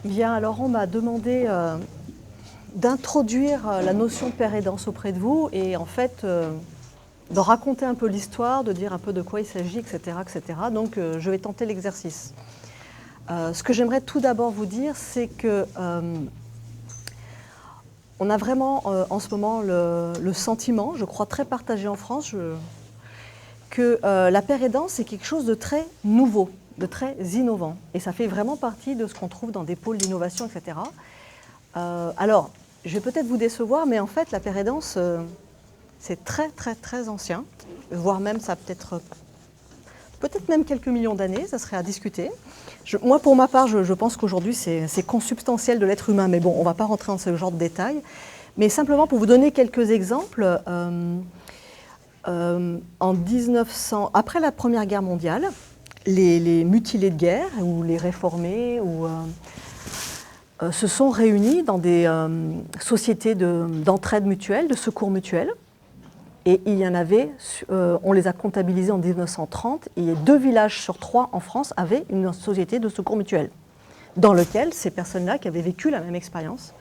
Bien, alors on m'a demandé d'introduire la notion de père aidance auprès de vous et en fait de raconter un peu l'histoire, de dire un peu de quoi il s'agit, etc., etc. Donc je vais tenter l'exercice. Ce que j'aimerais tout d'abord vous dire, c'est que on a vraiment en ce moment le sentiment, je crois très partagé en France, que la père aidance c'est quelque chose de très nouveau, de très innovant. Et ça fait vraiment partie de ce qu'on trouve dans des pôles d'innovation, etc. Alors, je vais peut-être vous décevoir, mais en fait, la père aidance, c'est très, très, très ancien, voire même ça peut-être même quelques millions d'années, ça serait à discuter. Moi, pour ma part, je pense qu'aujourd'hui, c'est consubstantiel de l'être humain, mais bon, on ne va pas rentrer dans ce genre de détails. Mais simplement pour vous donner quelques exemples, en 1900, après la Première Guerre mondiale, les mutilés de guerre ou les réformés se sont réunis dans des sociétés d'entraide mutuelle, de secours mutuel. Et il y en avait, on les a comptabilisés en 1930, et 2 villages sur 3 en France avaient une société de secours mutuel, dans lequel ces personnes-là qui avaient vécu la même expérience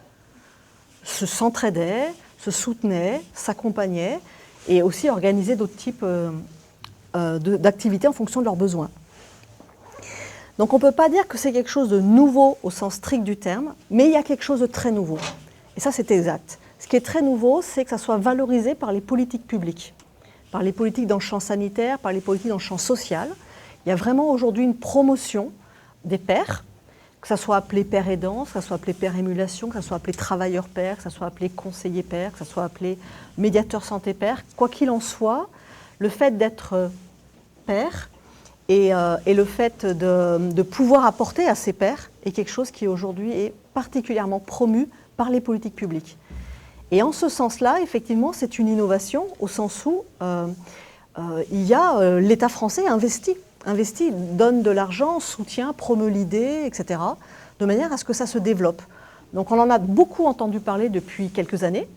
s'entraidaient, se soutenaient, s'accompagnaient, et aussi organisaient d'autres types d'activités en fonction de leurs besoins. Donc on ne peut pas dire que c'est quelque chose de nouveau au sens strict du terme, mais il y a quelque chose de très nouveau. Et ça, c'est exact. Ce qui est très nouveau, c'est que ça soit valorisé par les politiques publiques, par les politiques dans le champ sanitaire, par les politiques dans le champ social. Il y a vraiment aujourd'hui une promotion des pairs, que ça soit appelé père aidant, que ça soit appelé père émulation, que ça soit appelé travailleur père, que ça soit appelé conseiller père, que ça soit appelé médiateur santé père. Quoi qu'il en soit, le fait d'être père et le fait de pouvoir apporter à ses pairs est quelque chose qui aujourd'hui est particulièrement promu par les politiques publiques. Et en ce sens-là, effectivement, c'est une innovation au sens où l'État français investit, donne de l'argent, soutient, promeut l'idée, etc., de manière à ce que ça se développe. Donc on en a beaucoup entendu parler depuis quelques années,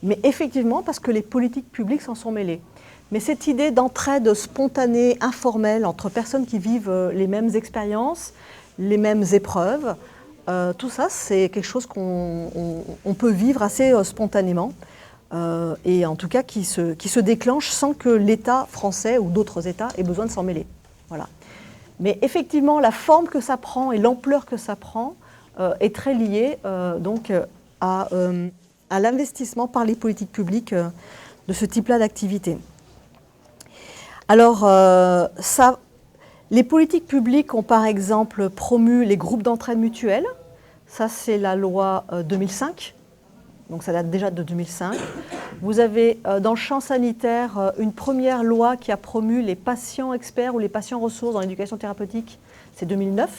mais effectivement parce que les politiques publiques s'en sont mêlées. Mais cette idée d'entraide spontanée, informelle, entre personnes qui vivent les mêmes expériences, les mêmes épreuves, tout ça, c'est quelque chose qu'on peut vivre assez spontanément, et en tout cas qui se déclenche sans que l'État français ou d'autres États aient besoin de s'en mêler. Voilà. Mais effectivement, la forme que ça prend et l'ampleur que ça prend est très liée donc, à l'investissement par les politiques publiques de ce type-là d'activité. Alors, les politiques publiques ont par exemple promu les groupes d'entraide mutuelle. Ça, c'est la loi 2005, donc ça date déjà de 2005. Vous avez dans le champ sanitaire une première loi qui a promu les patients experts ou les patients ressources dans l'éducation thérapeutique, c'est 2009.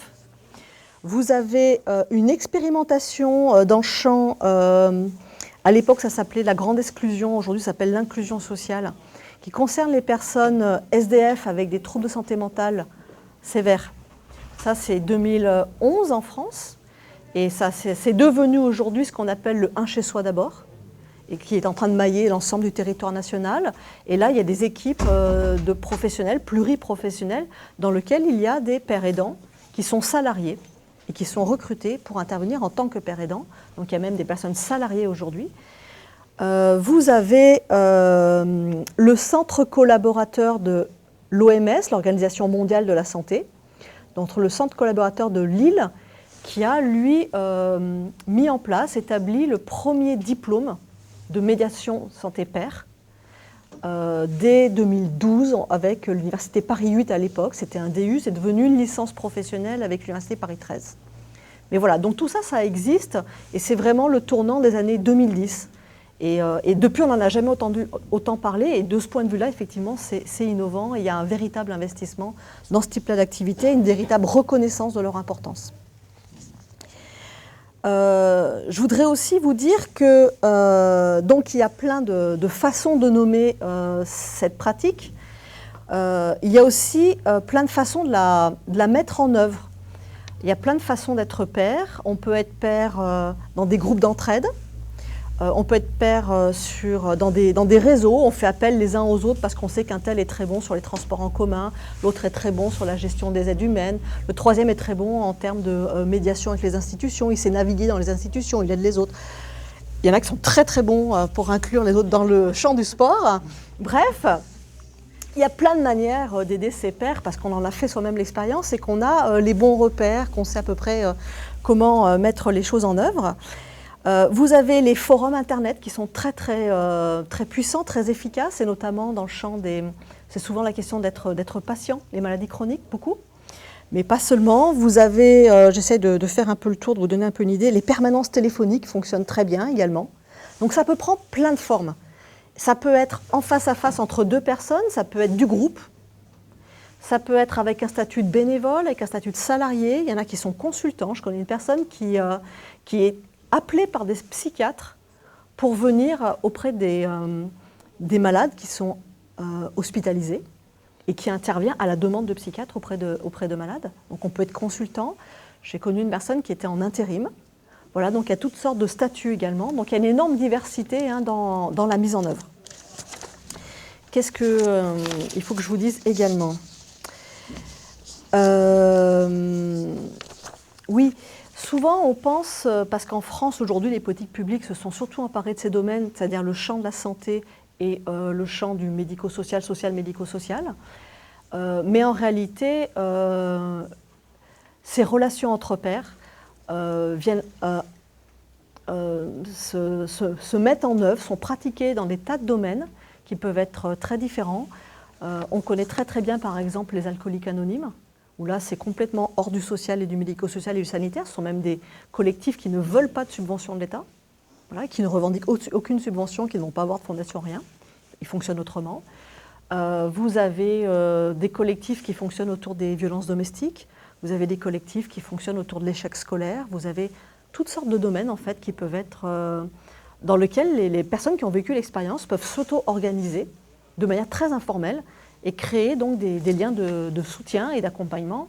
Vous avez une expérimentation dans le champ, à l'époque ça s'appelait la grande exclusion, aujourd'hui ça s'appelle l'inclusion sociale, qui concerne les personnes SDF avec des troubles de santé mentale sévères. Ça, c'est 2011 en France. Et ça, c'est devenu aujourd'hui ce qu'on appelle le un chez soi d'abord, et qui est en train de mailler l'ensemble du territoire national. Et là, il y a des équipes de professionnels, pluriprofessionnels, dans lesquelles il y a des pères aidants qui sont salariés et qui sont recrutés pour intervenir en tant que pères aidants. Donc il y a même des personnes salariées aujourd'hui. Vous avez le centre collaborateur de l'OMS, l'Organisation mondiale de la santé, donc le centre collaborateur de Lille, qui a, lui, mis en place, établi le premier diplôme de médiation santé-père dès 2012 avec l'Université Paris 8 à l'époque. C'était un DU, c'est devenu une licence professionnelle avec l'Université Paris 13. Mais voilà, donc tout ça, ça existe et c'est vraiment le tournant des années 2010. Et depuis, on n'en a jamais autant parlé. Et de ce point de vue-là, effectivement, c'est innovant. Et il y a un véritable investissement dans ce type-là d'activité, une véritable reconnaissance de leur importance. Je voudrais aussi vous dire que donc il y a plein de façons de nommer cette pratique. Il y a aussi plein de façons de la mettre en œuvre. Il y a plein de façons d'être père. On peut être père dans des groupes d'entraide. On peut être pair dans des réseaux, on fait appel les uns aux autres parce qu'on sait qu'un tel est très bon sur les transports en commun, l'autre est très bon sur la gestion des aides humaines, le troisième est très bon en termes de médiation avec les institutions, il sait naviguer dans les institutions, il aide les autres. Il y en a qui sont très très bons pour inclure les autres dans le champ du sport. Bref, il y a plein de manières d'aider ses pairs parce qu'on en a fait soi-même l'expérience et qu'on a les bons repères, qu'on sait à peu près comment mettre les choses en œuvre. Vous avez les forums internet qui sont très puissants, très efficaces, et notamment dans le champ des... C'est souvent la question d'être patient, les maladies chroniques, beaucoup. Mais pas seulement. Vous avez, j'essaie de faire un peu le tour, de vous donner un peu une idée, les permanences téléphoniques fonctionnent très bien également. Donc ça peut prendre plein de formes. Ça peut être en face à face entre deux personnes, ça peut être du groupe, ça peut être avec un statut de bénévole, avec un statut de salarié. Il y en a qui sont consultants. Je connais une personne qui est appelés par des psychiatres pour venir auprès des malades qui sont hospitalisés et qui intervient à la demande de psychiatres auprès de malades. Donc on peut être consultant. J'ai connu une personne qui était en intérim. Voilà, donc il y a toutes sortes de statuts également. Donc il y a une énorme diversité dans la mise en œuvre. Qu'est-ce qu'il faut que je vous dise également ? Oui. Souvent, on pense, parce qu'en France, aujourd'hui, les politiques publiques se sont surtout emparées de ces domaines, c'est-à-dire le champ de la santé et le champ du médico-social, social-médico-social. Mais en réalité, ces relations entre pairs viennent se mettre en œuvre, sont pratiquées dans des tas de domaines qui peuvent être très différents. On connaît très très bien, par exemple, les alcooliques anonymes, où là, c'est complètement hors du social et du médico-social et du sanitaire. Ce sont même des collectifs qui ne veulent pas de subvention de l'État, voilà, qui ne revendiquent aucune subvention, qui ne vont pas avoir de fondation, rien. Ils fonctionnent autrement. Vous avez des collectifs qui fonctionnent autour des violences domestiques. Vous avez des collectifs qui fonctionnent autour de l'échec scolaire. Vous avez toutes sortes de domaines, en fait, qui peuvent être... dans lesquels les personnes qui ont vécu l'expérience peuvent s'auto-organiser de manière très informelle et créer donc des liens de soutien et d'accompagnement.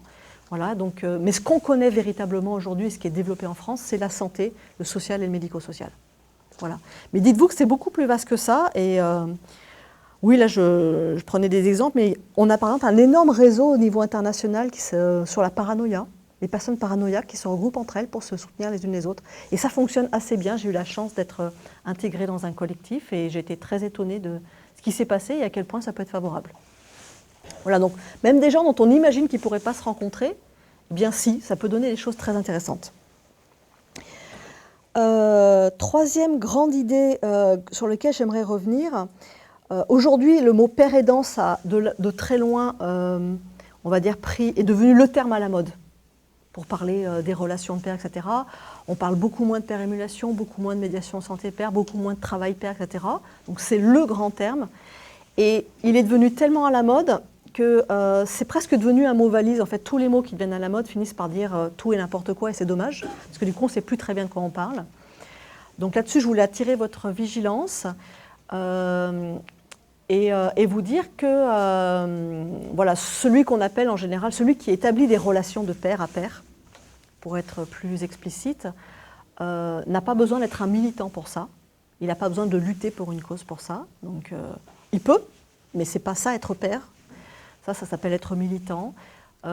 Voilà, donc, mais ce qu'on connaît véritablement aujourd'hui, ce qui est développé en France, c'est la santé, le social et le médico-social. Voilà. Mais dites-vous que c'est beaucoup plus vaste que ça. Et oui, là, je prenais des exemples, mais on a par exemple un énorme réseau au niveau international sur la paranoïa. Les personnes paranoïaques qui se regroupent entre elles pour se soutenir les unes les autres. Et ça fonctionne assez bien. J'ai eu la chance d'être intégrée dans un collectif et j'ai été très étonnée de ce qui s'est passé et à quel point ça peut être favorable. Voilà, donc même des gens dont on imagine qu'ils ne pourraient pas se rencontrer, eh bien si, ça peut donner des choses très intéressantes. Troisième grande idée sur laquelle j'aimerais revenir. Aujourd'hui, le mot père aidant, ça, de très loin, on va dire, est devenu le terme à la mode pour parler des relations de père, etc. On parle beaucoup moins de père-émulation, beaucoup moins de médiation santé-père, beaucoup moins de travail-père, etc. Donc c'est le grand terme. Et il est devenu tellement à la mode que c'est presque devenu un mot valise. En fait, tous les mots qui deviennent à la mode finissent par dire tout et n'importe quoi, et c'est dommage, parce que du coup, on ne sait plus très bien de quoi on parle. Donc là-dessus, je voulais attirer votre vigilance et vous dire que voilà, celui qu'on appelle en général, celui qui établit des relations de pair à pair, pour être plus explicite, n'a pas besoin d'être un militant pour ça. Il n'a pas besoin de lutter pour une cause pour ça. Donc, il peut, mais ce n'est pas ça être pair. Ça s'appelle être militant.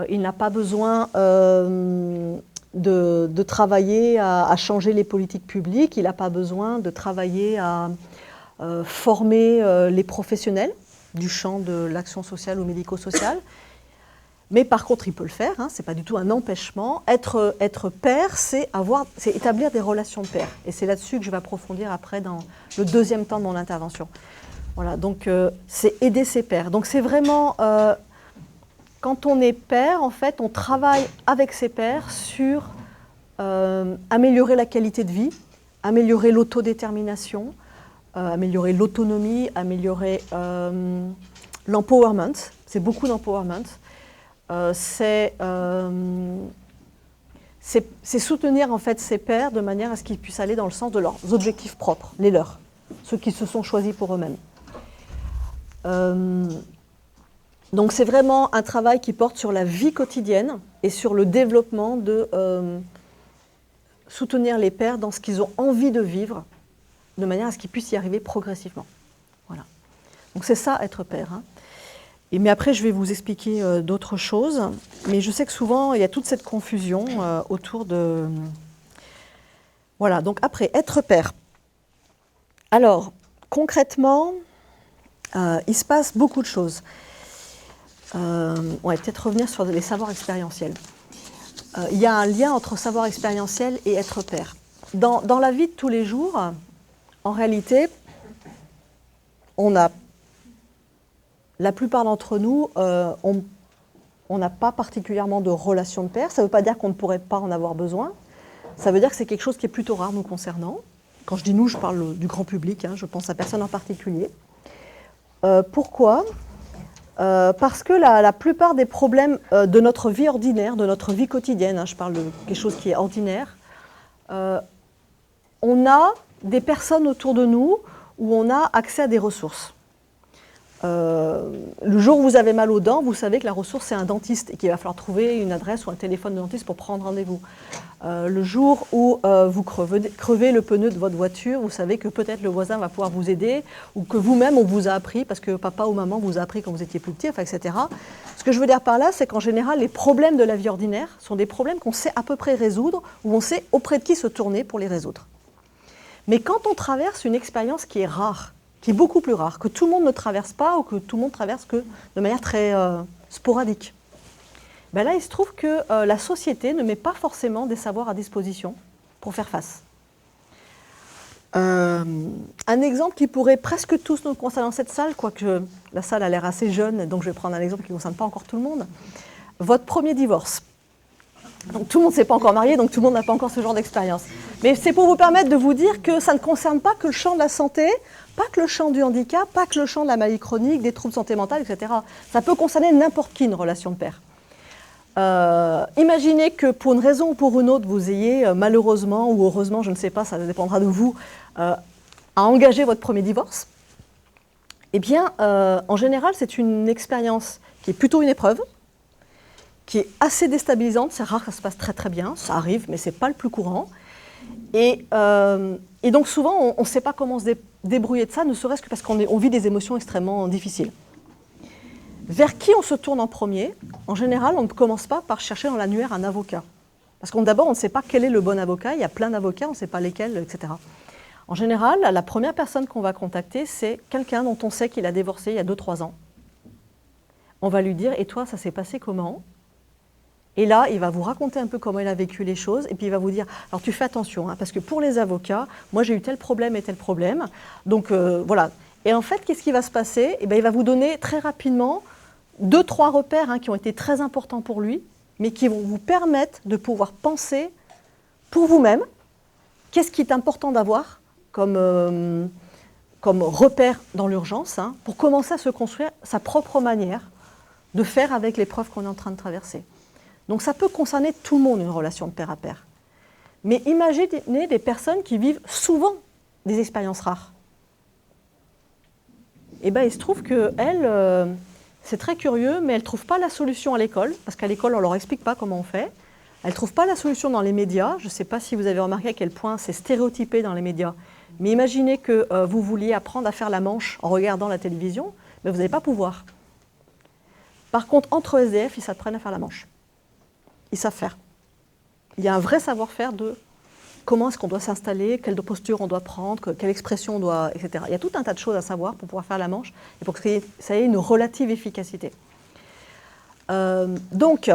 Il n'a pas besoin de travailler à changer les politiques publiques. Il n'a pas besoin de travailler à former les professionnels du champ de l'action sociale ou médico-sociale. Mais par contre, il peut le faire, hein, ce n'est pas du tout un empêchement. Être pair, c'est établir des relations de pair. Et c'est là-dessus que je vais approfondir après dans le deuxième temps de mon intervention. Voilà, donc c'est aider ses pairs. Donc c'est vraiment, quand on est pair, en fait, on travaille avec ses pairs sur améliorer la qualité de vie, améliorer l'autodétermination, améliorer l'autonomie, améliorer l'empowerment. C'est beaucoup d'empowerment. C'est soutenir en fait ses pairs de manière à ce qu'ils puissent aller dans le sens de leurs objectifs propres, les leurs, ceux qui se sont choisis pour eux-mêmes. Donc c'est vraiment un travail qui porte sur la vie quotidienne et sur le développement de soutenir les pairs dans ce qu'ils ont envie de vivre, de manière à ce qu'ils puissent y arriver progressivement. Voilà. Donc c'est ça, être père. Hein. Mais après, je vais vous expliquer d'autres choses. Mais je sais que souvent, il y a toute cette confusion autour de... Voilà, donc après, être père. Alors, concrètement, il se passe beaucoup de choses. On va peut-être revenir sur les savoirs expérientiels. Il y a un lien entre savoir expérientiel et être père. Dans la vie de tous les jours, en réalité, la plupart d'entre nous, on n'a pas particulièrement de relation de père. Ça ne veut pas dire qu'on ne pourrait pas en avoir besoin. Ça veut dire que c'est quelque chose qui est plutôt rare nous concernant. Quand je dis nous, je parle du grand public, hein, je pense à personne en particulier. Pourquoi ? Parce que la plupart des problèmes de notre vie ordinaire, de notre vie quotidienne, hein, je parle de quelque chose qui est ordinaire, on a des personnes autour de nous où on a accès à des ressources. Le jour où vous avez mal aux dents, vous savez que la ressource c'est un dentiste et qu'il va falloir trouver une adresse ou un téléphone de dentiste pour prendre rendez-vous. Le jour où vous crevez le pneu de votre voiture, vous savez que peut-être le voisin va pouvoir vous aider ou que vous-même on vous a appris parce que papa ou maman vous a appris quand vous étiez plus petit, enfin, etc. Ce que je veux dire par là, c'est qu'en général, les problèmes de la vie ordinaire sont des problèmes qu'on sait à peu près résoudre ou on sait auprès de qui se tourner pour les résoudre. Mais quand on traverse une expérience qui est rare, qui est beaucoup plus rare, que tout le monde ne traverse pas ou que tout le monde traverse que de manière très sporadique. Ben là, il se trouve que la société ne met pas forcément des savoirs à disposition pour faire face. Un exemple qui pourrait presque tous nous concerner dans cette salle, quoique la salle a l'air assez jeune, donc je vais prendre un exemple qui ne concerne pas encore tout le monde. Votre premier divorce. Donc tout le monde ne s'est pas encore marié, donc tout le monde n'a pas encore ce genre d'expérience. Mais c'est pour vous permettre de vous dire que ça ne concerne pas que le champ de la santé, pas que le champ du handicap, pas que le champ de la maladie chronique, des troubles de santé mentale, etc. Ça peut concerner n'importe qui, une relation de père. Imaginez que pour une raison ou pour une autre, vous ayez malheureusement ou heureusement, je ne sais pas, ça dépendra de vous, à engager votre premier divorce. Eh bien, en général, c'est une expérience qui est plutôt une épreuve, qui est assez déstabilisante. C'est rare que ça se passe très très bien, ça arrive, mais ce n'est pas le plus courant. Et donc souvent, on ne sait pas comment se débrouiller de ça, ne serait-ce que parce qu'on vit des émotions extrêmement difficiles. Vers qui on se tourne en premier? En général, on ne commence pas par chercher dans l'annuaire un avocat. Parce que d'abord, on ne sait pas quel est le bon avocat, il y a plein d'avocats, on ne sait pas lesquels, etc. En général, la première personne qu'on va contacter, c'est quelqu'un dont on sait qu'il a divorcé il y a 2-3 ans. On va lui dire, et toi, ça s'est passé comment? Et là, il va vous raconter un peu comment il a vécu les choses, et puis il va vous dire, alors tu fais attention, hein, parce que pour les avocats, moi j'ai eu tel problème et tel problème, donc voilà. Et en fait, qu'est-ce qui va se passer? Eh bien, il va vous donner très rapidement 2-3 repères qui ont été très importants pour lui, mais qui vont vous permettre de pouvoir penser pour vous-même qu'est-ce qui est important d'avoir comme repère dans l'urgence, pour commencer à se construire sa propre manière de faire avec l'épreuve qu'on est en train de traverser. Donc ça peut concerner tout le monde, une relation de père à père. Mais imaginez des personnes qui vivent souvent des expériences rares. Et bien il se trouve qu'elles, c'est très curieux, mais elles ne trouvent pas la solution à l'école, parce qu'à l'école on ne leur explique pas comment on fait. Elles ne trouvent pas la solution dans les médias. Je ne sais pas si vous avez remarqué à quel point c'est stéréotypé dans les médias. Mais imaginez que vous vouliez apprendre à faire la manche en regardant la télévision, mais vous n'allez pas pouvoir. Par contre, entre SDF, ils s'apprennent à faire la manche. Ils savent faire. Il y a un vrai savoir-faire de comment est-ce qu'on doit s'installer, quelle posture on doit prendre, quelle expression on doit, etc. Il y a tout un tas de choses à savoir pour pouvoir faire la manche et pour que ça ait une relative efficacité. Donc,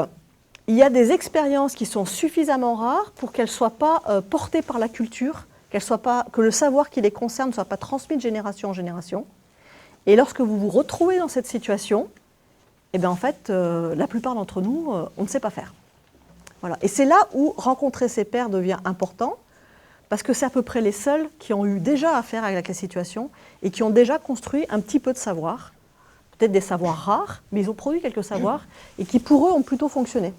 il y a des expériences qui sont suffisamment rares pour qu'elles ne soient pas portées par la culture, que le savoir qui les concerne ne soit pas transmis de génération en génération. Et lorsque vous vous retrouvez dans cette situation, eh bien en fait, la plupart d'entre nous, on ne sait pas faire. Voilà. Et c'est là où rencontrer ses pairs devient important, parce que c'est à peu près les seuls qui ont eu déjà affaire avec la situation et qui ont déjà construit un petit peu de savoir, peut-être des savoirs rares, mais ils ont produit quelques savoirs et qui pour eux ont plutôt fonctionné.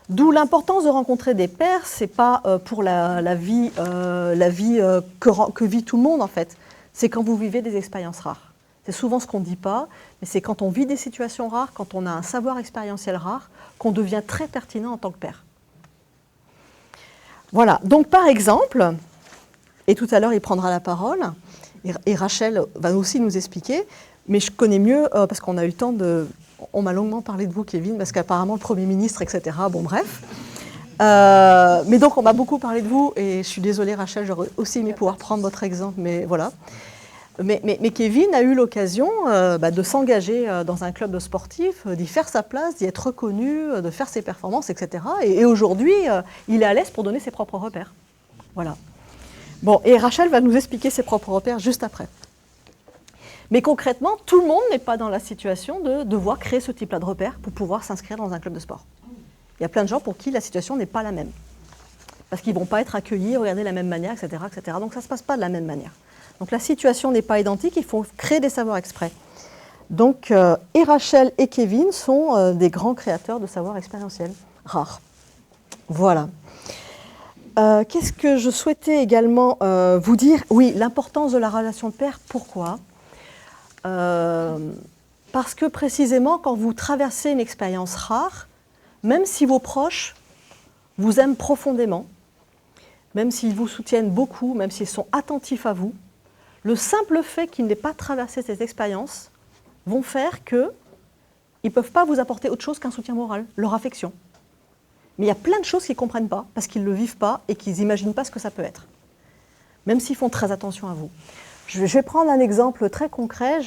D'où l'importance de rencontrer des pairs, c'est pas pour la vie que vit tout le monde en fait, c'est quand vous vivez des expériences rares. C'est souvent ce qu'on ne dit pas, mais c'est quand on vit des situations rares, quand on a un savoir expérientiel rare, qu'on devient très pertinent en tant que père. Voilà, donc par exemple, Et tout à l'heure, il prendra la parole. Et Rachel va aussi nous expliquer. Mais je connais mieux, parce qu'on a eu le temps de... On m'a longuement parlé de vous, Kevin, parce qu'apparemment, le Premier ministre, etc. Bon, bref. Mais donc, on m'a beaucoup parlé de vous. Et je suis désolée, Rachel, j'aurais aussi aimé pouvoir prendre votre exemple. Mais voilà. Mais Kevin a eu l'occasion de s'engager dans un club sportif, d'y faire sa place, d'y être reconnu, de faire ses performances, etc. Et aujourd'hui, il est à l'aise pour donner ses propres repères. Voilà. Bon, et Rachel va nous expliquer ses propres repères juste après. Mais concrètement, tout le monde n'est pas dans la situation de devoir créer ce type-là de repères pour pouvoir s'inscrire dans un club de sport. Il y a plein de gens pour qui la situation n'est pas la même. Parce qu'ils ne vont pas être accueillis, regardés de la même manière, etc., etc. Donc ça ne se passe pas de la même manière. Donc la situation n'est pas identique, il faut créer des savoirs exprès. Donc et Rachel et Kevin sont des grands créateurs de savoirs expérientiels, rares. Voilà. Qu'est-ce que je souhaitais également vous dire? Oui, l'importance de la relation de pair. Pourquoi? Parce que précisément, quand vous traversez une expérience rare, même si vos proches vous aiment profondément, même s'ils vous soutiennent beaucoup, même s'ils sont attentifs à vous, le simple fait qu'ils n'aient pas traversé cette expérience vont faire qu'ils ne peuvent pas vous apporter autre chose qu'un soutien moral, leur affection. Mais il y a plein de choses qu'ils ne comprennent pas, parce qu'ils ne le vivent pas et qu'ils n'imaginent pas ce que ça peut être. Même s'ils font très attention à vous. Je vais prendre un exemple très concret.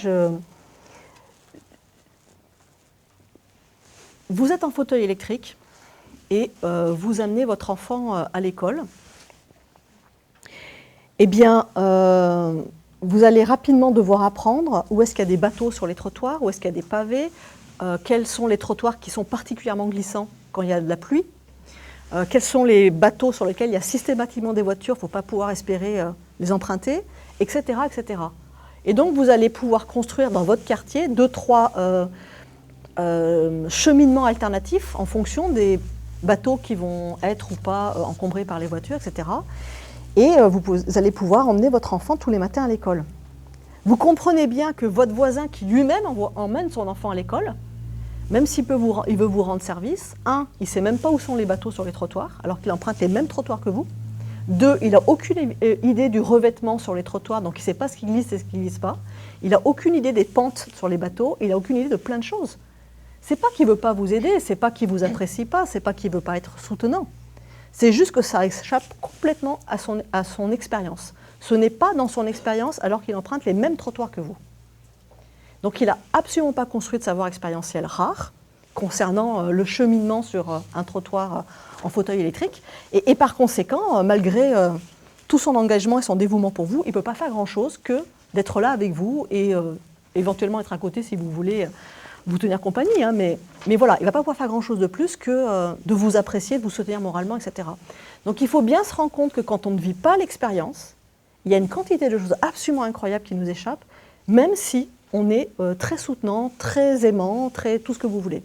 Vous êtes en fauteuil électrique et vous amenez votre enfant à l'école. Eh bien, vous allez rapidement devoir apprendre où est-ce qu'il y a des bateaux sur les trottoirs, où est-ce qu'il y a des pavés, quels sont les trottoirs qui sont particulièrement glissants quand il y a de la pluie, quels sont les bateaux sur lesquels il y a systématiquement des voitures, il ne faut pas pouvoir espérer les emprunter, etc., etc. Et donc, vous allez pouvoir construire dans votre quartier 2-3 cheminements alternatifs en fonction des bateaux qui vont être ou pas encombrés par les voitures, etc. Et vous allez pouvoir emmener votre enfant tous les matins à l'école. Vous comprenez bien que votre voisin qui lui-même emmène son enfant à l'école, même s'il il veut vous rendre service, il ne sait même pas où sont les bateaux sur les trottoirs, alors qu'il emprunte les mêmes trottoirs que vous. 2, il n'a aucune idée du revêtement sur les trottoirs, donc il ne sait pas ce qui glisse et ce qui ne glisse pas. Il n'a aucune idée des pentes sur les bateaux, il n'a aucune idée de plein de choses. Ce n'est pas qu'il ne veut pas vous aider, ce n'est pas qu'il ne vous apprécie pas, ce n'est pas qu'il ne veut pas être soutenant. C'est juste que ça échappe complètement à son expérience. Ce n'est pas dans son expérience alors qu'il emprunte les mêmes trottoirs que vous. Donc il n'a absolument pas construit de savoir expérientiel rare concernant le cheminement sur un trottoir en fauteuil électrique. Et par conséquent, malgré tout son engagement et son dévouement pour vous, il ne peut pas faire grand-chose que d'être là avec vous et éventuellement être à côté si vous voulez vous tenir compagnie. Hein, mais voilà, il ne va pas pouvoir faire grand-chose de plus que de vous apprécier, de vous soutenir moralement, etc. Donc il faut bien se rendre compte que quand on ne vit pas l'expérience, il y a une quantité de choses absolument incroyables qui nous échappent, même si on est très soutenant, très aimant, très tout ce que vous voulez.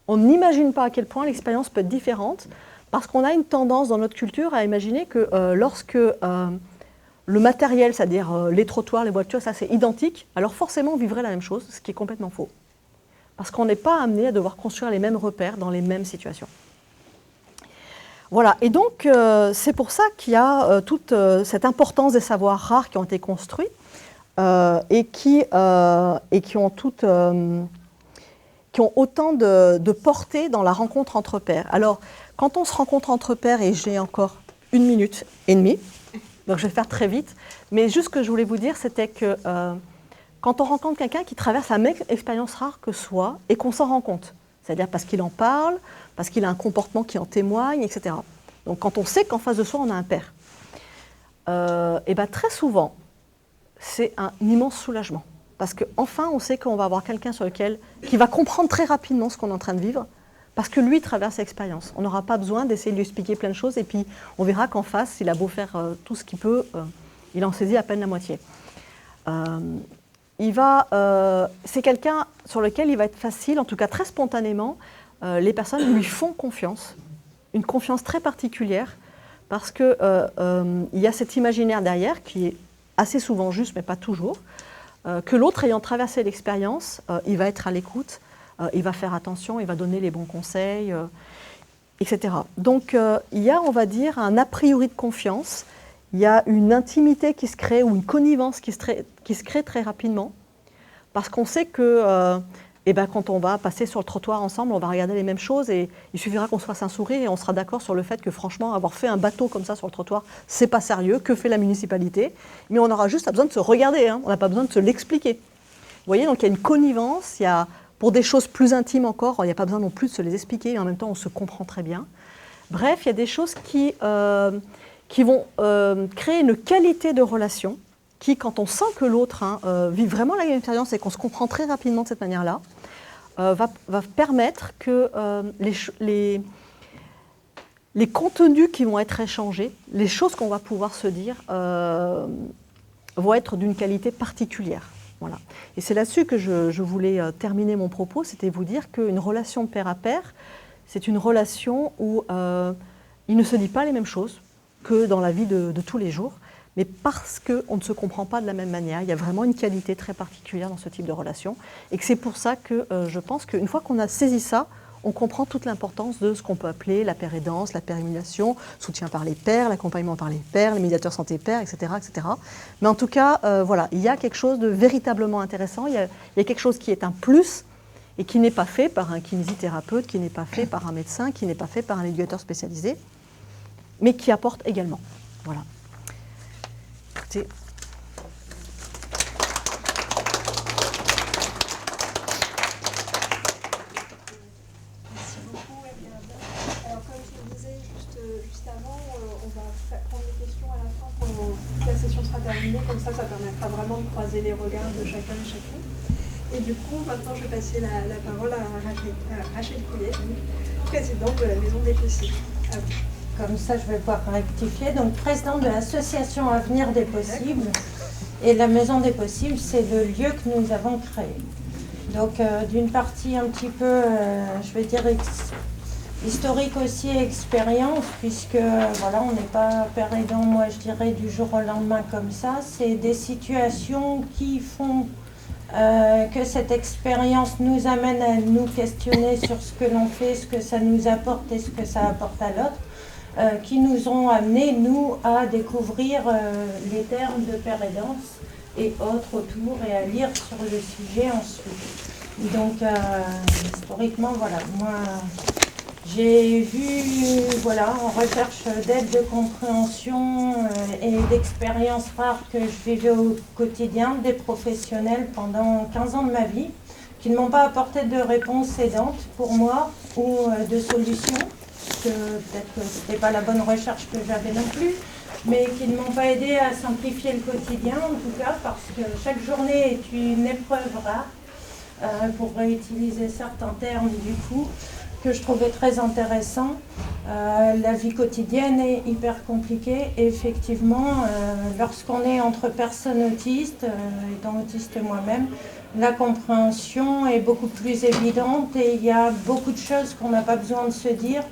On n'imagine pas à quel point l'expérience peut être différente, parce qu'on a une tendance dans notre culture à imaginer que lorsque le matériel, c'est-à-dire les trottoirs, les voitures, ça c'est identique, alors forcément on vivrait la même chose, ce qui est complètement faux. Parce qu'on n'est pas amené à devoir construire les mêmes repères dans les mêmes situations. Voilà, et donc c'est pour ça qu'il y a toute cette importance des savoirs rares qui ont été construits et qui ont autant de portée dans la rencontre entre pairs. Alors, quand on se rencontre entre pairs, et j'ai encore 1 minute et demie, donc je vais faire très vite, mais juste ce que je voulais vous dire, c'était que quand on rencontre quelqu'un qui traverse la même expérience rare que soi et qu'on s'en rend compte, c'est-à-dire parce qu'il en parle, parce qu'il a un comportement qui en témoigne, etc. Donc quand on sait qu'en face de soi, on a un père, et bien très souvent, c'est un immense soulagement. Parce qu'enfin, on sait qu'on va avoir quelqu'un qui va comprendre très rapidement ce qu'on est en train de vivre, parce que lui traverse l'expérience. On n'aura pas besoin d'essayer de lui expliquer plein de choses, et puis on verra qu'en face, il a beau faire tout ce qu'il peut, il en saisit à peine la moitié. C'est quelqu'un sur lequel il va être facile, en tout cas très spontanément, les personnes lui font confiance, une confiance très particulière, parce qu'il y a cet imaginaire derrière qui est assez souvent juste, mais pas toujours, que l'autre ayant traversé l'expérience, il va être à l'écoute, il va faire attention, il va donner les bons conseils, etc. Donc il y a, on va dire, un a priori de confiance il y a une intimité qui se crée ou une connivence qui se crée très rapidement, parce qu'on sait que quand on va passer sur le trottoir ensemble, on va regarder les mêmes choses et il suffira qu'on se fasse un sourire et on sera d'accord sur le fait que franchement, avoir fait un bateau comme ça sur le trottoir, c'est pas sérieux, que fait la municipalité? Mais on aura juste besoin de se regarder, hein, on n'a pas besoin de se l'expliquer. Vous voyez, donc il y a une connivence, il y a, pour des choses plus intimes encore, il n'y a pas besoin non plus de se les expliquer, et en même temps on se comprend très bien. Bref, il y a des choses qui vont créer une qualité de relation qui, quand on sent que l'autre vit vraiment la même expérience et qu'on se comprend très rapidement de cette manière-là, va permettre que les contenus qui vont être échangés, les choses qu'on va pouvoir se dire, vont être d'une qualité particulière. Voilà. Et c'est là-dessus que je voulais terminer mon propos, c'était vous dire qu'une relation de pair à pair, c'est une relation où il ne se dit pas les mêmes choses que dans la vie de tous les jours, mais parce qu'on ne se comprend pas de la même manière. Il y a vraiment une qualité très particulière dans ce type de relation, et que c'est pour ça que je pense qu'une fois qu'on a saisi ça, on comprend toute l'importance de ce qu'on peut appeler la pair-aidance, la pair-émulation, soutien par les pairs, l'accompagnement par les pairs, les médiateurs santé-pairs, etc., etc. Mais en tout cas, voilà, il y a quelque chose de véritablement intéressant, il y a quelque chose qui est un plus, et qui n'est pas fait par un kinésithérapeute, qui n'est pas fait par un médecin, qui n'est pas fait par un éducateur spécialisé, mais qui apporte également. Voilà. Écoutez. Merci beaucoup, Eliane. Alors, comme je le disais juste avant, on va prendre les questions à la fin quand la session sera terminée. Comme ça permettra vraiment de croiser les regards de chacun et chacune. Et du coup, maintenant, je vais passer la parole à Rachel Couillet, présidente de la Maison des Possibles. Comme ça, je vais pouvoir rectifier. Donc, présidente de l'association Avenir des Possibles. Et la Maison des Possibles, c'est le lieu que nous avons créé. Donc, d'une partie un petit peu, je vais dire, historique aussi, expérience, puisque, voilà, on n'est pas père aidant, moi, je dirais, du jour au lendemain comme ça. C'est des situations qui font que cette expérience nous amène à nous questionner sur ce que l'on fait, ce que ça nous apporte et ce que ça apporte à l'autre, qui nous ont amené, nous, à découvrir les termes de pair-aidance et autres autour et à lire sur le sujet ensuite. Donc, historiquement, voilà, moi, j'ai vu, voilà, en recherche d'aide, de compréhension et d'expériences rares que je vivais au quotidien, des professionnels pendant 15 ans de ma vie, qui ne m'ont pas apporté de réponse aidante pour moi ou de solution, que peut-être que ce n'était pas la bonne recherche que j'avais non plus, mais qui ne m'ont pas aidé à simplifier le quotidien, en tout cas, parce que chaque journée est une épreuve rare, pour réutiliser certains termes du coup, que je trouvais très intéressant. La vie quotidienne est hyper compliquée. Et effectivement, lorsqu'on est entre personnes autistes, étant autiste moi-même, la compréhension est beaucoup plus évidente et il y a beaucoup de choses qu'on n'a pas besoin de se dire.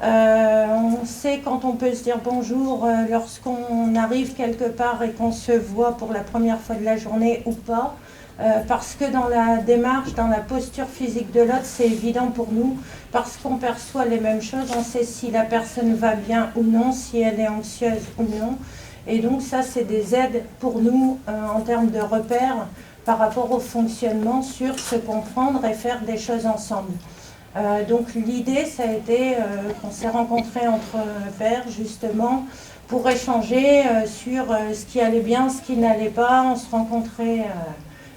On sait quand on peut se dire bonjour lorsqu'on arrive quelque part et qu'on se voit pour la première fois de la journée ou pas. Parce que dans la démarche, dans la posture physique de l'autre, c'est évident pour nous, parce qu'on perçoit les mêmes choses, on sait si la personne va bien ou non, si elle est anxieuse ou non. Et donc ça, c'est des aides pour nous en termes de repères par rapport au fonctionnement sur se comprendre et faire des choses ensemble. Donc l'idée, ça a été qu'on s'est rencontrés entre pairs, justement, pour échanger sur ce qui allait bien, ce qui n'allait pas. On se rencontrait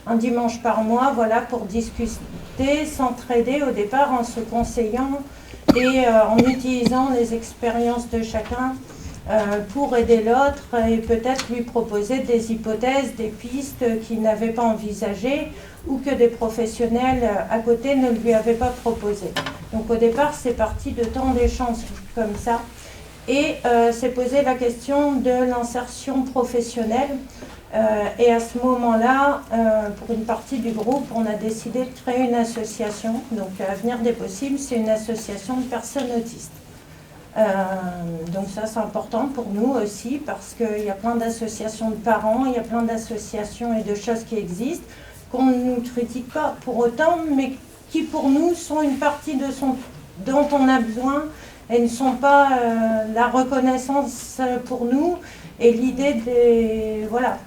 un dimanche par mois, voilà, pour discuter, s'entraider au départ en se conseillant et en utilisant les expériences de chacun pour aider l'autre et peut-être lui proposer des hypothèses, des pistes qu'il n'avait pas envisagées ou que des professionnels à côté ne lui avaient pas proposées. Donc au départ, c'est parti de tant d'échanges comme ça. Et s'est posé la question de l'insertion professionnelle. Et à ce moment-là, pour une partie du groupe, on a décidé de créer une association. Donc Avenir des Possibles, c'est une association de personnes autistes. Donc ça, c'est important pour nous aussi, parce qu'il y a plein d'associations de parents, il y a plein d'associations et de choses qui existent, qu'on ne critique pas pour autant, mais qui pour nous sont une partie dont on a besoin et ne sont pas la reconnaissance pour nous. Et l'idée voilà,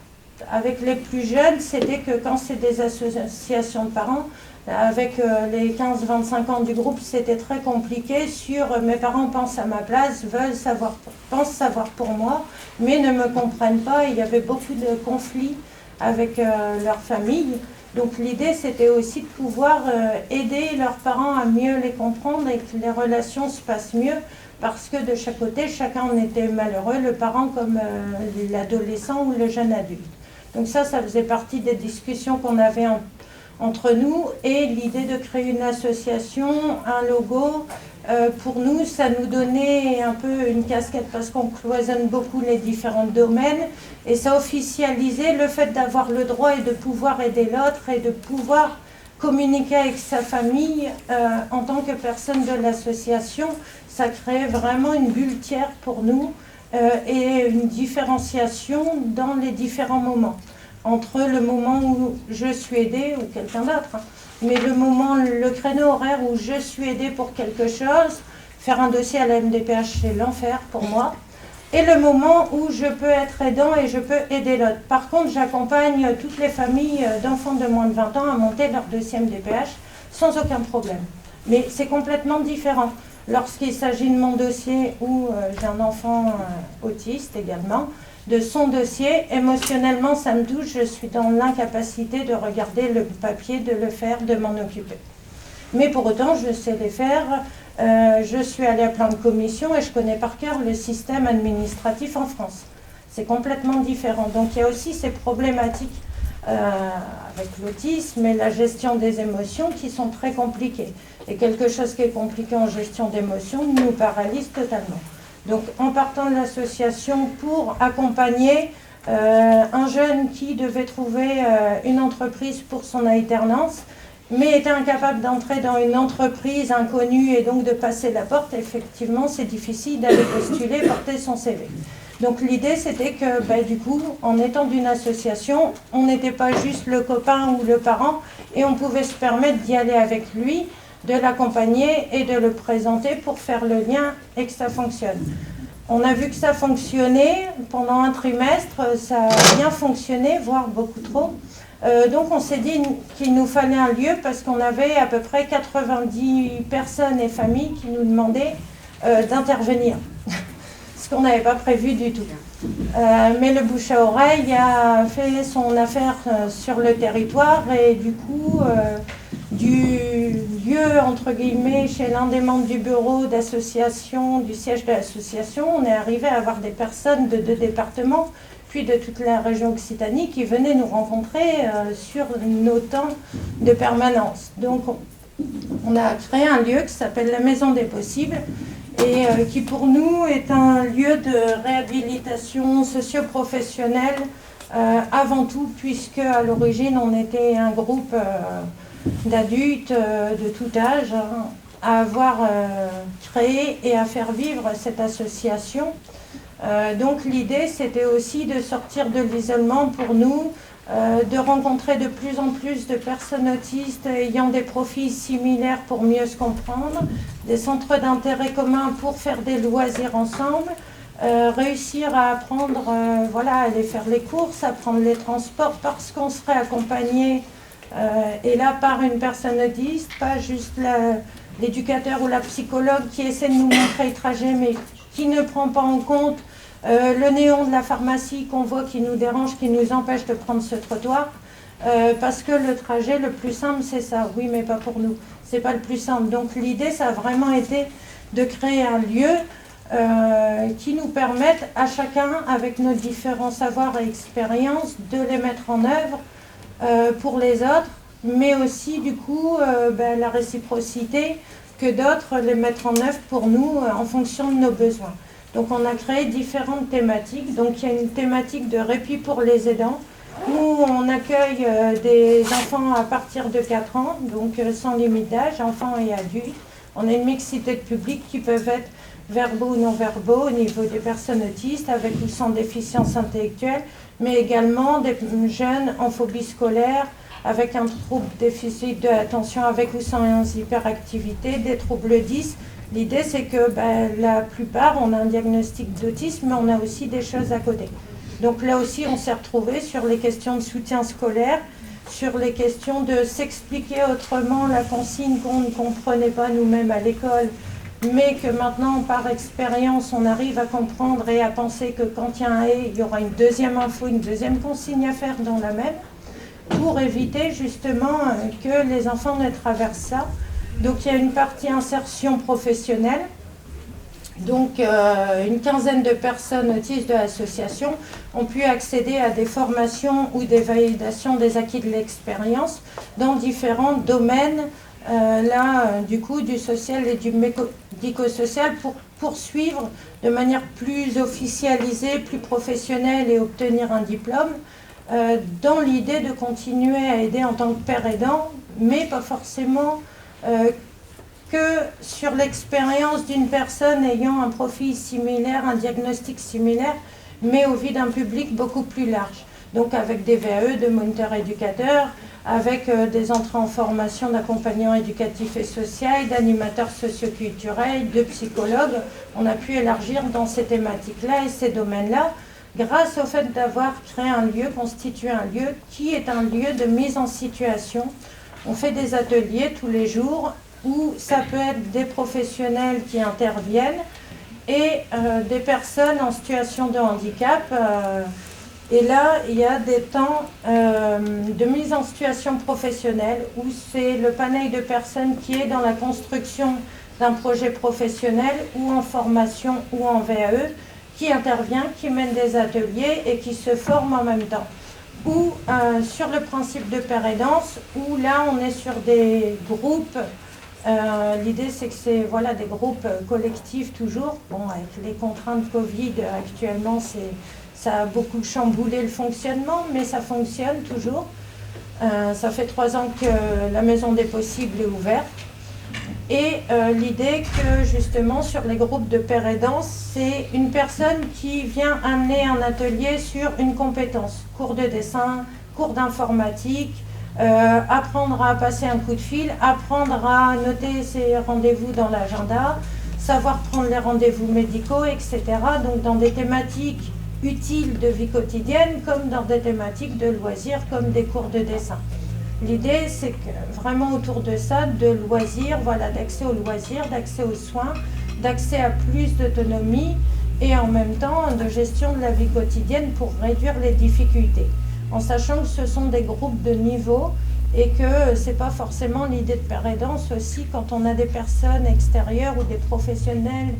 avec les plus jeunes, c'était que quand c'est des associations de parents, avec les 15-25 ans du groupe, c'était très compliqué sur mes parents pensent à ma place, pensent savoir pour moi, mais ne me comprennent pas. Il y avait beaucoup de conflits avec leur famille. Donc l'idée, c'était aussi de pouvoir aider leurs parents à mieux les comprendre et que les relations se passent mieux, parce que de chaque côté, chacun en était malheureux, le parent comme l'adolescent ou le jeune adulte. Donc ça faisait partie des discussions qu'on avait entre nous, et l'idée de créer une association, un logo, pour nous, ça nous donnait un peu une casquette parce qu'on cloisonne beaucoup les différents domaines, et ça officialisait le fait d'avoir le droit et de pouvoir aider l'autre et de pouvoir communiquer avec sa famille en tant que personne de l'association. Ça créait vraiment une bulle tiers pour nous et une différenciation dans les différents moments. Entre le moment où je suis aidée ou quelqu'un d'autre, mais le créneau horaire où je suis aidée pour quelque chose, faire un dossier à la MDPH, c'est l'enfer pour moi, et le moment où je peux être aidant et je peux aider l'autre. Par contre, j'accompagne toutes les familles d'enfants de moins de 20 ans à monter leur dossier MDPH sans aucun problème. Mais c'est complètement différent. Lorsqu'il s'agit de mon dossier où j'ai un enfant autiste également, de son dossier, émotionnellement ça me touche, je suis dans l'incapacité de regarder le papier, de le faire, de m'en occuper. Mais pour autant, je sais les faire, je suis allée à plein de commissions et je connais par cœur le système administratif en France. C'est complètement différent. Donc il y a aussi ces problématiques avec l'autisme et la gestion des émotions qui sont très compliquées. Et quelque chose qui est compliqué en gestion d'émotions nous paralyse totalement. Donc en partant de l'association pour accompagner un jeune qui devait trouver une entreprise pour son alternance, mais était incapable d'entrer dans une entreprise inconnue et donc de passer la porte, effectivement c'est difficile d'aller postuler, porter son CV. Donc l'idée c'était que du coup, en étant d'une association, on n'était pas juste le copain ou le parent et on pouvait se permettre d'y aller avec lui, de l'accompagner et de le présenter pour faire le lien et que ça fonctionne. On a vu que ça fonctionnait pendant un trimestre, ça a bien fonctionné, voire beaucoup trop. Donc on s'est dit qu'il nous fallait un lieu parce qu'on avait à peu près 90 personnes et familles qui nous demandaient d'intervenir, ce qu'on n'avait pas prévu du tout. Mais le bouche à oreille a fait son affaire sur le territoire et du coup, du lieu entre guillemets chez l'un des membres du bureau d'association, du siège de l'association, on est arrivé à avoir des personnes de 2 départements, puis de toute la région Occitanie qui venaient nous rencontrer sur nos temps de permanence. Donc on a créé un lieu qui s'appelle la Maison des Possibles et qui pour nous est un lieu de réhabilitation socio-professionnelle avant tout, puisque à l'origine on était un groupe d'adultes de tout âge à avoir créé et à faire vivre cette association. Donc l'idée c'était aussi de sortir de l'isolement pour nous, de rencontrer de plus en plus de personnes autistes ayant des profils similaires pour mieux se comprendre, des centres d'intérêt communs pour faire des loisirs ensemble, réussir à apprendre, à aller faire les courses, à prendre les transports parce qu'on serait accompagné et là par une personne autiste, pas juste l'éducateur ou la psychologue qui essaie de nous montrer le trajet mais qui ne prend pas en compte le néon de la pharmacie qu'on voit qui nous dérange, qui nous empêche de prendre ce trottoir, parce que le trajet le plus simple c'est ça, oui mais pas pour nous, c'est pas le plus simple. Donc l'idée ça a vraiment été de créer un lieu qui nous permette à chacun avec nos différents savoirs et expériences de les mettre en œuvre pour les autres, mais aussi du coup la réciprocité que d'autres les mettent en œuvre pour nous en fonction de nos besoins. Donc on a créé différentes thématiques. Donc il y a une thématique de répit pour les aidants où on accueille des enfants à partir de 4 ans, donc sans limite d'âge, enfants et adultes. On a une mixité de publics qui peuvent être verbaux ou non verbaux au niveau des personnes autistes avec ou sans déficience intellectuelle, mais également des jeunes en phobie scolaire, avec un trouble déficit de l'attention avec ou sans hyperactivité, des troubles 10, L'idée, c'est que la plupart, on a un diagnostic d'autisme, mais on a aussi des choses à côté. Donc là aussi, on s'est retrouvé sur les questions de soutien scolaire, sur les questions de s'expliquer autrement la consigne qu'on ne comprenait pas nous-mêmes à l'école, mais que maintenant, par expérience, on arrive à comprendre et à penser que quand il y a un « et », il y aura une deuxième info, une deuxième consigne à faire dans la même, pour éviter justement que les enfants ne traversent ça. Donc il y a une partie insertion professionnelle. Donc une quinzaine de personnes autistes de l'association ont pu accéder à des formations ou des validations des acquis de l'expérience dans différents domaines, du coup du social et du médico-social, pour poursuivre de manière plus officialisée, plus professionnelle et obtenir un diplôme, dans l'idée de continuer à aider en tant que père aidant, mais pas forcément que sur l'expérience d'une personne ayant un profil similaire, un diagnostic similaire, mais au vu d'un public beaucoup plus large. Donc avec des VAE, de moniteurs éducateurs, avec des entrées en formation d'accompagnants éducatifs et sociaux, d'animateurs socioculturels, de psychologues, on a pu élargir dans ces thématiques-là et ces domaines-là, grâce au fait d'avoir créé un lieu, constitué un lieu qui est un lieu de mise en situation. On fait des ateliers tous les jours où ça peut être des professionnels qui interviennent et des personnes en situation de handicap. Et là, il y a des temps de mise en situation professionnelle où c'est le panel de personnes qui est dans la construction d'un projet professionnel ou en formation ou en VAE qui intervient, qui mène des ateliers et qui se forme en même temps. Ou sur le principe de père aidance, où là on est sur des groupes. L'idée c'est que c'est des groupes collectifs toujours. Bon, avec les contraintes Covid actuellement, ça a beaucoup chamboulé le fonctionnement, mais ça fonctionne toujours. Ça fait 3 ans que la Maison des Possibles est ouverte. Et l'idée que justement sur les groupes de père aidance, c'est une personne qui vient amener un atelier sur une compétence, cours de dessin, cours d'informatique, apprendre à passer un coup de fil, apprendre à noter ses rendez-vous dans l'agenda, savoir prendre les rendez-vous médicaux, etc. Donc dans des thématiques utiles de vie quotidienne comme dans des thématiques de loisirs comme des cours de dessin. L'idée, c'est que vraiment autour de ça, de loisirs, d'accès aux loisirs, d'accès aux soins, d'accès à plus d'autonomie et en même temps de gestion de la vie quotidienne pour réduire les difficultés. En sachant que ce sont des groupes de niveau et que ce n'est pas forcément l'idée de père aidance aussi quand on a des personnes extérieures ou des professionnels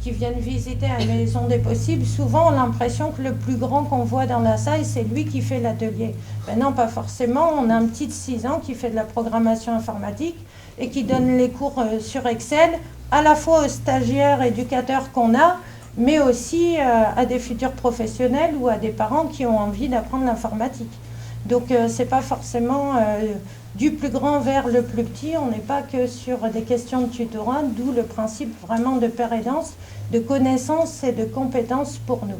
qui viennent visiter la Maison des Possibles, souvent on a l'impression que le plus grand qu'on voit dans la salle, c'est lui qui fait l'atelier. Ben non, pas forcément. On a un petit de 6 ans qui fait de la programmation informatique et qui donne les cours sur Excel, à la fois aux stagiaires éducateurs qu'on a, mais aussi à des futurs professionnels ou à des parents qui ont envie d'apprendre l'informatique. Donc c'est pas forcément du plus grand vers le plus petit, on n'est pas que sur des questions de tutorat, d'où le principe vraiment de père aidance, de connaissances et de compétences pour nous.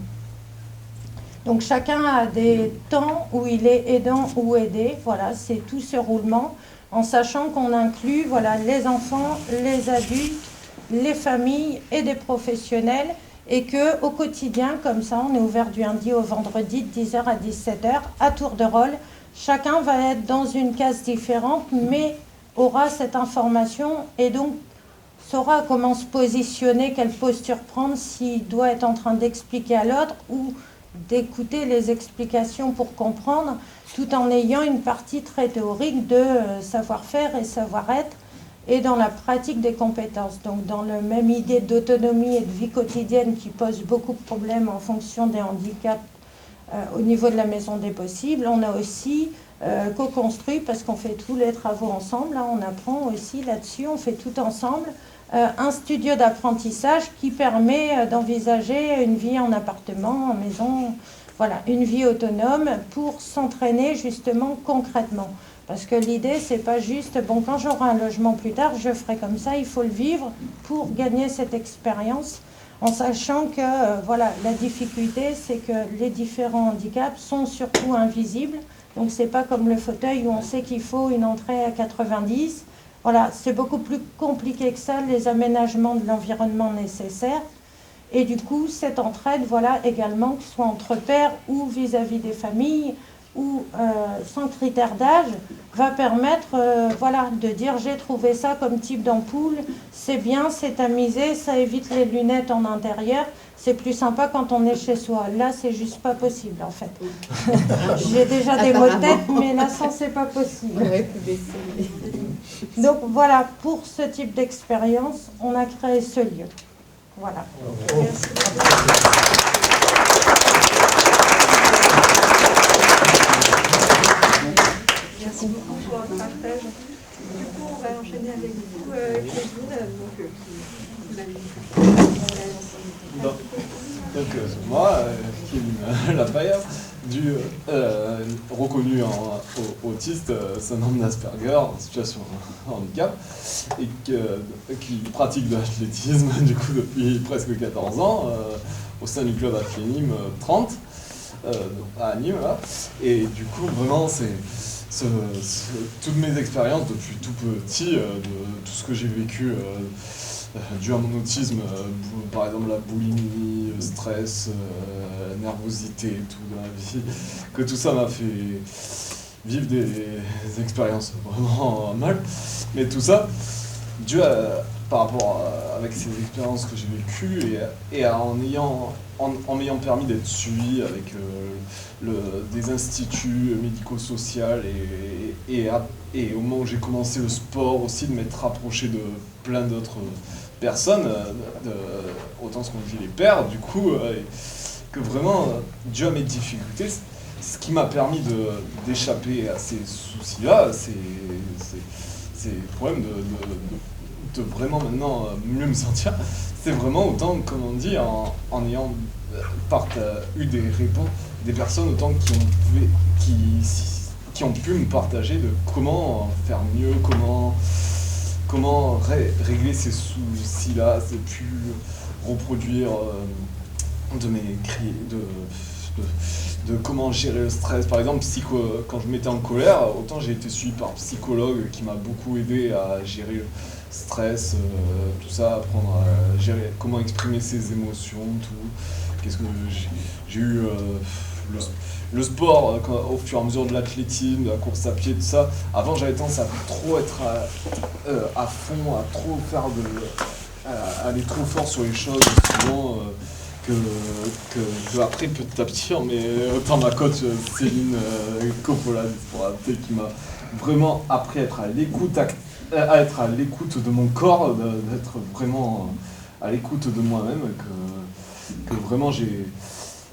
Donc chacun a des temps où il est aidant ou aidé, c'est tout ce roulement, en sachant qu'on inclut les enfants, les adultes, les familles et des professionnels, et qu'au quotidien, comme ça, on est ouvert du lundi au vendredi de 10h à 17h, à tour de rôle. Chacun va être dans une case différente, mais aura cette information et donc saura comment se positionner, quelle posture prendre, s'il doit être en train d'expliquer à l'autre ou d'écouter les explications pour comprendre, tout en ayant une partie très théorique de savoir-faire et savoir-être et dans la pratique des compétences. Donc dans la même idée d'autonomie et de vie quotidienne qui pose beaucoup de problèmes en fonction des handicaps au niveau de la Maison des Possibles, on a aussi co-construit, parce qu'on fait tous les travaux ensemble, on apprend aussi là-dessus, on fait tout ensemble, un studio d'apprentissage qui permet d'envisager une vie en appartement, en maison, une vie autonome pour s'entraîner justement concrètement. Parce que l'idée, c'est pas juste, quand j'aurai un logement plus tard, je ferai comme ça, il faut le vivre pour gagner cette expérience, en sachant que la difficulté, c'est que les différents handicaps sont surtout invisibles. Donc c'est pas comme le fauteuil où on sait qu'il faut une entrée à 90. Voilà, c'est beaucoup plus compliqué que ça, les aménagements de l'environnement nécessaires. Et du coup, cette entraide, voilà, également, que ce soit entre pairs ou vis-à-vis des familles, ou sans critère d'âge, va permettre voilà, de dire j'ai trouvé ça comme type d'ampoule, c'est bien, c'est tamisé, ça évite les lunettes en intérieur, c'est plus sympa quand on est chez soi. Là, c'est juste pas possible en fait. J'ai déjà des maux de tête, mais là, ça, c'est pas possible. Donc voilà, pour ce type d'expérience, on a créé ce lieu. Voilà. Merci beaucoup. Merci beaucoup pour votre partage. Du coup, on va enchaîner avec vous, Kevin. Vous allez donc moi, Kevin Lapaillard, reconnu autiste, syndrome d'Asperger, en situation de handicap, et qui pratique de l'athlétisme du coup depuis presque 14 ans, au sein du club Athlénime 30, à Nîmes, là. Et du coup, vraiment, toutes mes expériences depuis tout petit, de tout ce que j'ai vécu dû à mon autisme, par exemple la boulimie, le stress, la nervosité, tout dans la vie, que tout ça m'a fait vivre des expériences vraiment mal. Mais tout ça, par rapport avec ces expériences que j'ai vécues et en m'ayant permis d'être suivi avec des instituts médico-sociaux et au moment où j'ai commencé le sport aussi, de m'être rapproché de plein d'autres personnes, autant ce qu'on dit les pères, du coup, que vraiment, dû à mes difficultés, ce qui m'a permis d'échapper à ces soucis-là, c'est le problème de vraiment maintenant mieux me sentir, c'est vraiment autant, comme on dit, en ayant eu des réponses, des personnes autant qui ont pu me partager de comment faire mieux, comment régler ces soucis-là, c'est plus reproduire de mes cris, de comment gérer le stress. Par exemple, quand je m'étais en colère, autant j'ai été suivi par un psychologue qui m'a beaucoup aidé à gérer le stress, tout ça, apprendre à gérer, comment exprimer ses émotions, tout. Qu'est-ce que j'ai eu le sport au fur et à mesure de l'athlétisme, de la course à pied, tout ça. Avant, j'avais tendance à trop être à fond, à trop faire à aller trop fort sur les choses, souvent. Que après petit à petit, mais autant ma coach Céline Coppola qui m'a vraiment appris à être à l'écoute de mon corps, d'être vraiment à l'écoute de moi-même, que vraiment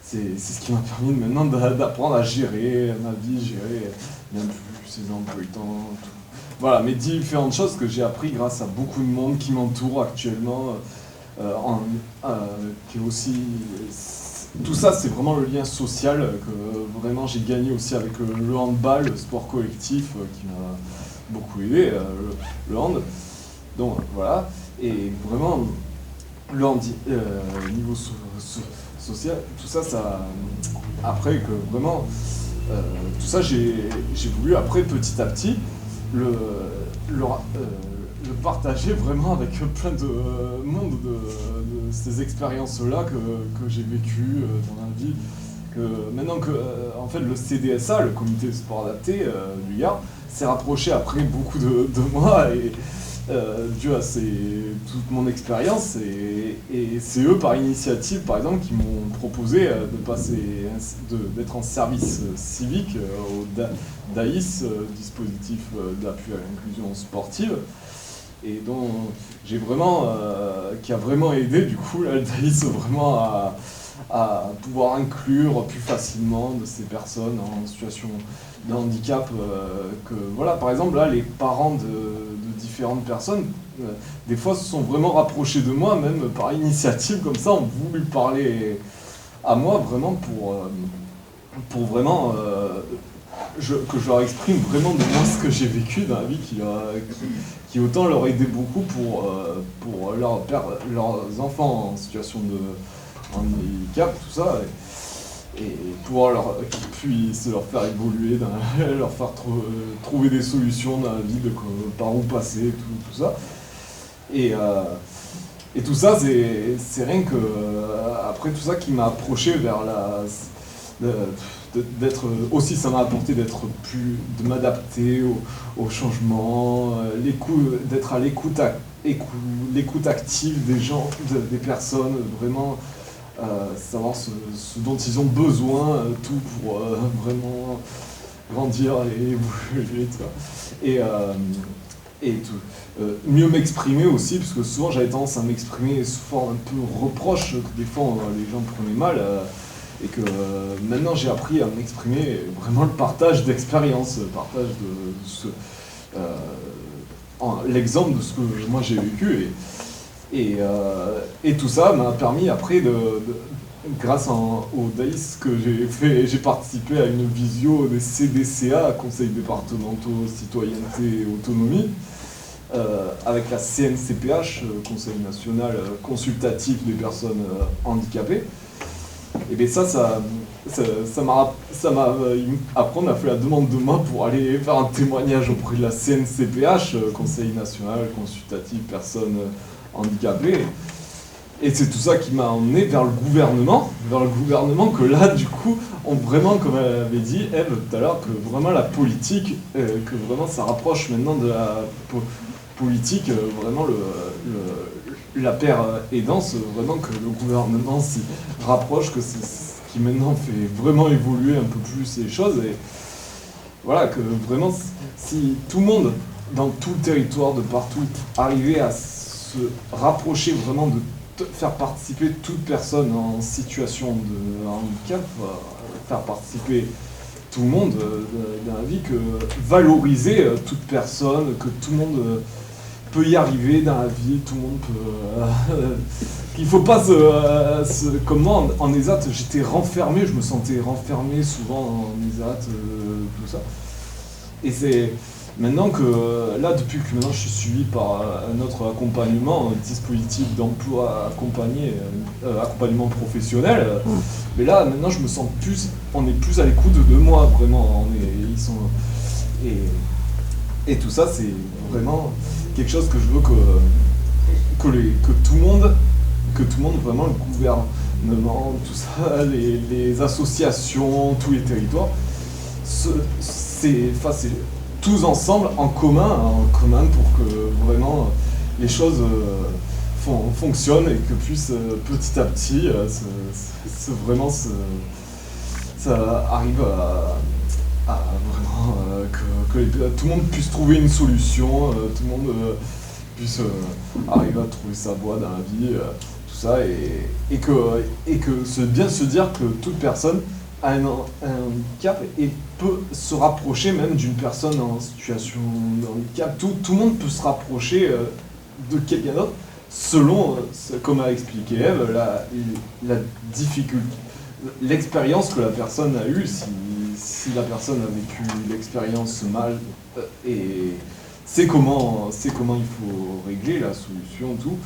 c'est ce qui m'a permis maintenant d'apprendre à gérer ma vie, gérer bien plus ses emplois du temps, tout. Voilà, mes différentes choses que j'ai appris grâce à beaucoup de monde qui m'entoure actuellement. Qui est aussi tout ça, c'est vraiment le lien social que vraiment j'ai gagné aussi avec le handball, le sport collectif qui m'a beaucoup aidé, le hand. Donc voilà, et vraiment le niveau social, tout ça, après que vraiment tout ça, j'ai voulu après petit à petit le partager vraiment avec plein de monde de ces expériences-là que j'ai vécues dans ma vie. Maintenant que en fait, le CDSA, le comité de sport adapté du Gard, s'est rapproché après beaucoup de mois et dû à toute mon expérience et c'est eux par initiative par exemple qui m'ont proposé d'être en service civique au DAIS, dispositif d'appui à l'inclusion sportive. Et dont j'ai vraiment, qui a vraiment aidé du coup là, le DAIS vraiment à pouvoir inclure plus facilement de ces personnes en situation de handicap. Que voilà, par exemple là, les parents de différentes personnes, des fois se sont vraiment rapprochés de moi, même par initiative comme ça, ont voulu parler à moi vraiment pour vraiment que je leur exprime vraiment de moi ce que j'ai vécu dans la vie, qui autant leur aidait beaucoup pour leurs enfants en situation de handicap, tout ça. et pouvoir qu'ils puissent leur faire évoluer, leur faire trouver des solutions dans la vie, par où passer, tout ça. Et tout ça, c'est rien que après tout ça qui m'a approché vers d'être aussi, ça m'a apporté de m'adapter au changement, d'être à l'écoute active des gens, des personnes, vraiment savoir ce dont ils ont besoin, tout pour vraiment grandir et évoluer, tout ça. Et tout. Mieux m'exprimer aussi, parce que souvent j'avais tendance à m'exprimer sous forme un peu reproche, que des fois les gens prenaient mal, et que maintenant j'ai appris à m'exprimer vraiment le partage d'expérience, le partage de l'exemple de ce que moi j'ai vécu, et tout ça m'a permis après grâce au DAIS que j'ai fait, j'ai participé à une visio des CDCA, Conseils départementaux Citoyenneté et Autonomie, avec la CNCPH, Conseil national consultatif des personnes handicapées. Et bien après on a fait la demande de moi pour aller faire un témoignage auprès de la CNCPH, Conseil national consultatif personnes handicapées. Et c'est tout ça qui m'a emmené vers le gouvernement que là, du coup, vraiment, comme elle avait dit, Ève, tout à l'heure, que vraiment la politique, que vraiment ça rapproche maintenant de la politique, vraiment la paire aidance, vraiment que le gouvernement s'y rapproche, que c'est ce qui maintenant fait vraiment évoluer un peu plus les choses. Et voilà, que vraiment, si tout le monde, dans tout le territoire, de partout, arrivait à se rapprocher vraiment de faire participer toute personne en situation de handicap, faire participer tout le monde dans la vie, que valoriser toute personne, que tout le monde peut y arriver dans la vie, tout le monde peut... qu'il faut pas comme moi, en ESAT, j'étais renfermé, je me sentais renfermé souvent en ESAT, tout ça. Et c'est... Maintenant que, là, depuis que maintenant je suis suivi par un autre accompagnement, un dispositif d'emploi accompagnement professionnel, mais là, maintenant, je me sens on est plus à l'écoute de moi, vraiment. Et tout ça, c'est vraiment quelque chose que je veux que tout le monde, vraiment le gouvernement, tout ça, les associations, tous les territoires, c'est tous ensemble, en commun pour que vraiment les choses fonctionnent et que puisse petit à petit ça arrive à vraiment que tout le monde puisse trouver une solution, tout le monde puisse arriver à trouver sa voie dans la vie, tout ça, et que c'est bien se dire que toute personne a un handicap et peut se rapprocher même d'une personne en situation de handicap. Tout le monde peut se rapprocher de quelqu'un d'autre selon, comme a expliqué Ève, la difficulté, l'expérience que la personne a eue, si la personne a vécu l'expérience mal, et c'est comment il faut régler la solution, tout.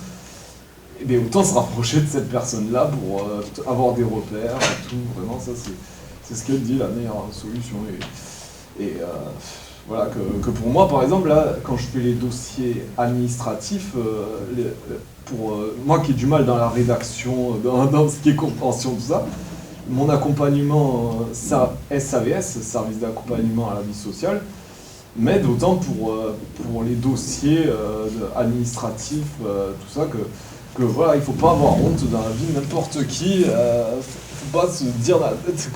Et bien autant se rapprocher de cette personne-là pour avoir des repères et tout. Vraiment, ça c'est ce qu'elle dit, la meilleure solution. Et voilà, que pour moi, par exemple, là, quand je fais les dossiers administratifs, pour moi qui ai du mal dans la rédaction, dans ce qui est compréhension, tout ça, mon accompagnement SAVS, Service d'accompagnement à la vie sociale, m'aide autant pour les dossiers administratifs, tout ça, que voilà, il faut pas avoir honte dans la vie, n'importe qui, faut pas se dire dans la tête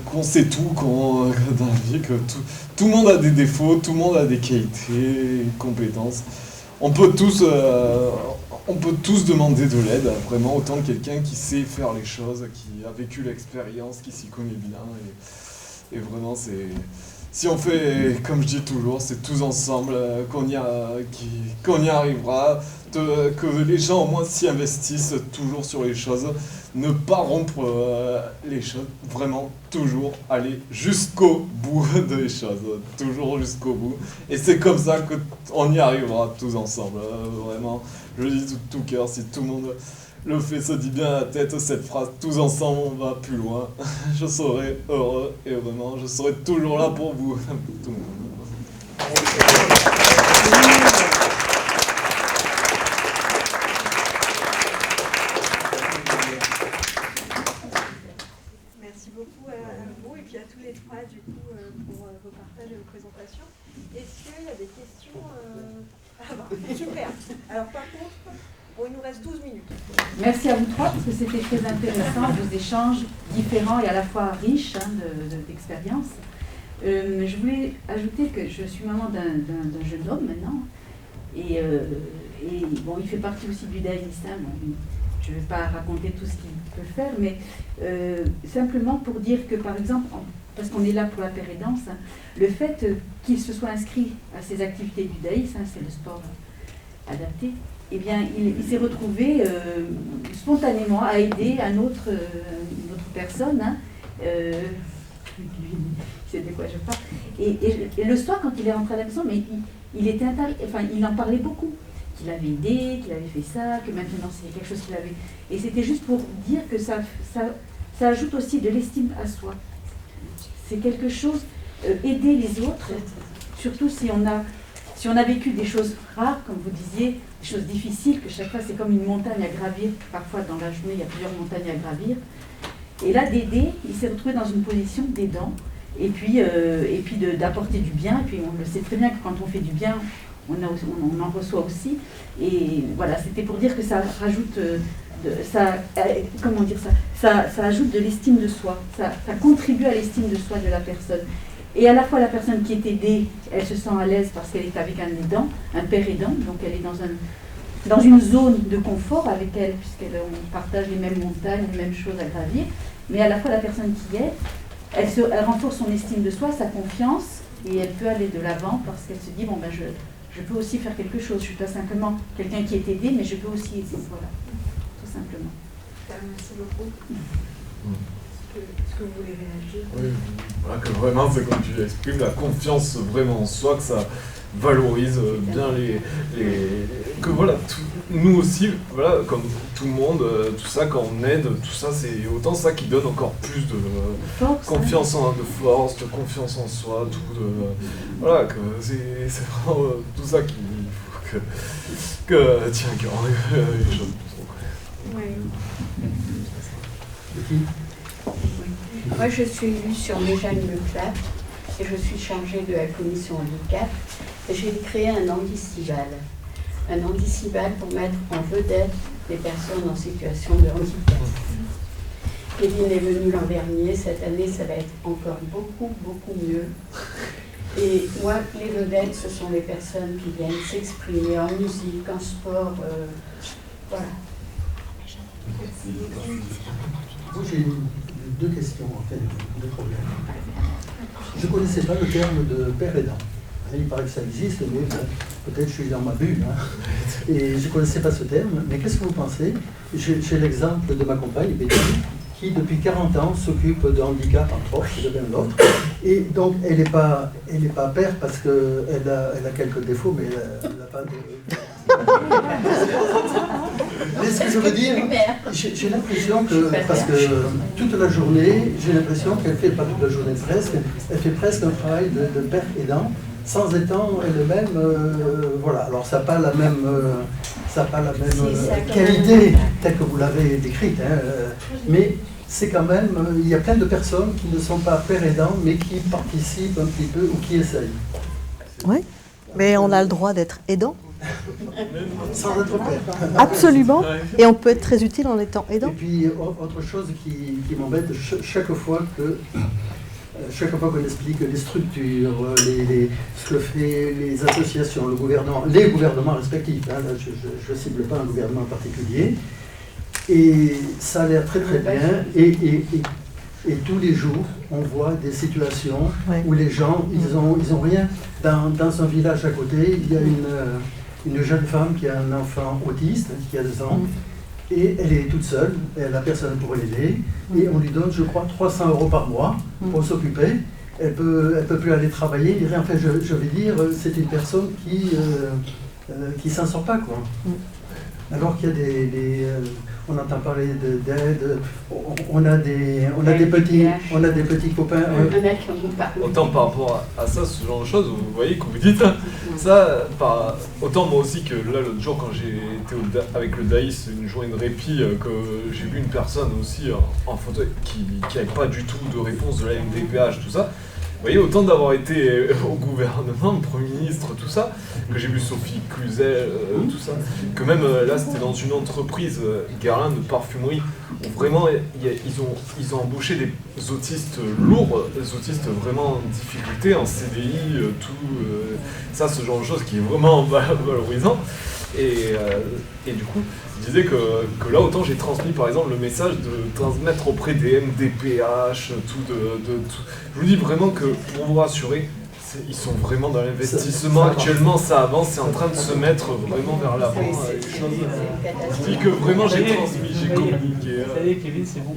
qu'on sait tout dans la vie, que tout le monde a des défauts, tout le monde a des qualités, compétences. On peut tous demander de l'aide, vraiment, autant de quelqu'un qui sait faire les choses, qui a vécu l'expérience, qui s'y connaît bien, et vraiment si on fait, comme je dis toujours, c'est tous ensemble qu'on y arrivera, que les gens au moins s'y investissent toujours sur les choses, ne pas rompre les choses, vraiment toujours aller jusqu'au bout des choses, toujours jusqu'au bout. Et c'est comme ça qu'on y arrivera tous ensemble, vraiment, je le dis de tout cœur, si tout le monde Le fait se dit bien à la tête cette phrase, tous ensemble on va plus loin. Je serai heureux et vraiment, je serai toujours là pour vous. Tout le monde. Merci beaucoup à vous et puis à tous les trois du coup pour vos partages et vos présentations. Est-ce qu'il y a des questions Ah bon, super. Alors par contre, bon, il nous reste 12 minutes. Merci à vous trois parce que c'était très intéressant, vos échanges différents et à la fois riches d'expériences. Je voulais ajouter que je suis maman d'un jeune homme maintenant et bon, il fait partie aussi du daïsme. Bon, je ne vais pas raconter tout ce qu'il peut faire, mais simplement pour dire que par exemple, parce qu'on est là pour la pérédance, le fait qu'il se soit inscrit à ces activités du daïsme, c'est le sport adapté, eh bien, il s'est retrouvé spontanément à aider une autre personne. Il sait de quoi je parle. Et le soir, quand il est rentré à la maison, mais il en parlait beaucoup. Qu'il avait aidé, qu'il avait fait ça, que maintenant c'est quelque chose qu'il avait. Et c'était juste pour dire que ça ajoute aussi de l'estime à soi. C'est quelque chose, aider les autres, surtout si on a vécu des choses rares, comme vous disiez, des choses difficiles, que chaque fois c'est comme une montagne à gravir, parfois dans la journée il y a plusieurs montagnes à gravir. Et là d'aider, il s'est retrouvé dans une position d'aidant, et puis d'apporter du bien, et puis on le sait très bien que quand on fait du bien, on en reçoit aussi. Et voilà, c'était pour dire que ça rajoute, ça ajoute de l'estime de soi, ça contribue à l'estime de soi de la personne. Et à la fois la personne qui est aidée, elle se sent à l'aise parce qu'elle est avec un aidant, un père aidant, donc elle est dans une zone de confort avec elle, puisqu'on partage les mêmes montagnes, les mêmes choses à gravir. Mais à la fois la personne qui est, elle renforce son estime de soi, sa confiance, et elle peut aller de l'avant parce qu'elle se dit, bon ben je peux aussi faire quelque chose, je ne suis pas simplement quelqu'un qui est aidé, mais je peux aussi aider, voilà, tout simplement. Merci beaucoup. Est-ce que vous voulez réagir? Oui, voilà, que vraiment, c'est comme tu exprimes, la confiance vraiment en soi, que ça valorise bien que voilà, nous aussi, voilà, comme tout le monde, tout ça, quand on aide, tout ça, c'est autant ça qui donne encore plus de force, confiance de force, de confiance en soi, voilà, que c'est vraiment tout ça qu'il faut qui rend les choses plus trop. Oui. Moi, je suis élue sur Méjeanne Leclerc et je suis chargée de la commission handicap. Et j'ai créé un handicival. Un handicival pour mettre en vedette les personnes en situation de handicap. Kevin est venu l'an dernier, cette année ça va être encore beaucoup, beaucoup mieux. Et moi, les vedettes, ce sont les personnes qui viennent s'exprimer en musique, en sport, voilà. Moi, j'ai deux questions, en fait, deux problèmes. Je ne connaissais pas le terme de père aidant. Il paraît que ça existe, mais peut-être je suis dans ma bulle. Et je ne connaissais pas ce terme. Mais qu'est-ce que vous pensez? J'ai l'exemple de ma compagne, Betty, qui depuis 40 ans s'occupe de handicap, entre autres, de bien d'autres. Et donc, elle n'est pas père parce qu'elle a quelques défauts, mais elle n'a pas de... Mais ce que je veux dire, j'ai l'impression que, parce que toute la journée, j'ai l'impression qu'elle fait, pas toute la journée presque, elle fait presque un travail de père aidant, sans étant elle-même, voilà. Alors ça n'a pas la même, qualité telle que vous l'avez décrite, hein, mais c'est quand même, il y a plein de personnes qui ne sont pas père aidants, mais qui participent un petit peu ou qui essayent. Oui, mais on a le droit d'être aidant. Sans être père. Absolument. Et on peut être très utile en étant aidant. Et puis, autre chose qui m'embête, chaque fois qu'on explique les structures, ce que fait les associations, les gouvernements respectifs, hein, là, je ne cible pas un gouvernement particulier, et ça a l'air très très bien, et tous les jours, on voit des situations où les gens, ils ont rien. Dans un village à côté, il y a une jeune femme qui a un enfant autiste, qui a 2 ans, et elle est toute seule, elle n'a personne pour l'aider, et on lui donne, je crois, 300 € par mois pour s'occuper. Elle peut plus aller travailler, ni rien. Enfin, je vais dire, c'est une personne qui s'en sort pas, quoi. Alors qu'il y a on entend parler d'aide, on a des petits copains. Autant par rapport à ça, ce genre de choses, vous voyez, que vous dites, ça, autant moi aussi que là, l'autre jour, quand j'ai été avec le Daïs, une journée de répit, que j'ai vu une personne aussi en fauteuil qui n'avait pas du tout de réponse de la MDPH, tout ça. Vous voyez, autant d'avoir été au gouvernement, le Premier ministre, tout ça, que j'ai vu Sophie Cluzel, tout ça, que même là, c'était dans une entreprise, Guerlain, de parfumerie, où vraiment, ils ont embauché des autistes lourds, des autistes vraiment en difficulté, en CDI, ça, ce genre de choses qui est vraiment valorisant. Et du coup, je disais que là, autant j'ai transmis par exemple le message de transmettre auprès des MDPH, tout. Je vous dis vraiment que pour vous rassurer, ils sont vraiment dans l'investissement. Actuellement, ça avance, c'est en train de se mettre vraiment vers l'avant. Je dis que vraiment j'ai transmis, j'ai communiqué. Ça y est, Kevin, c'est bon.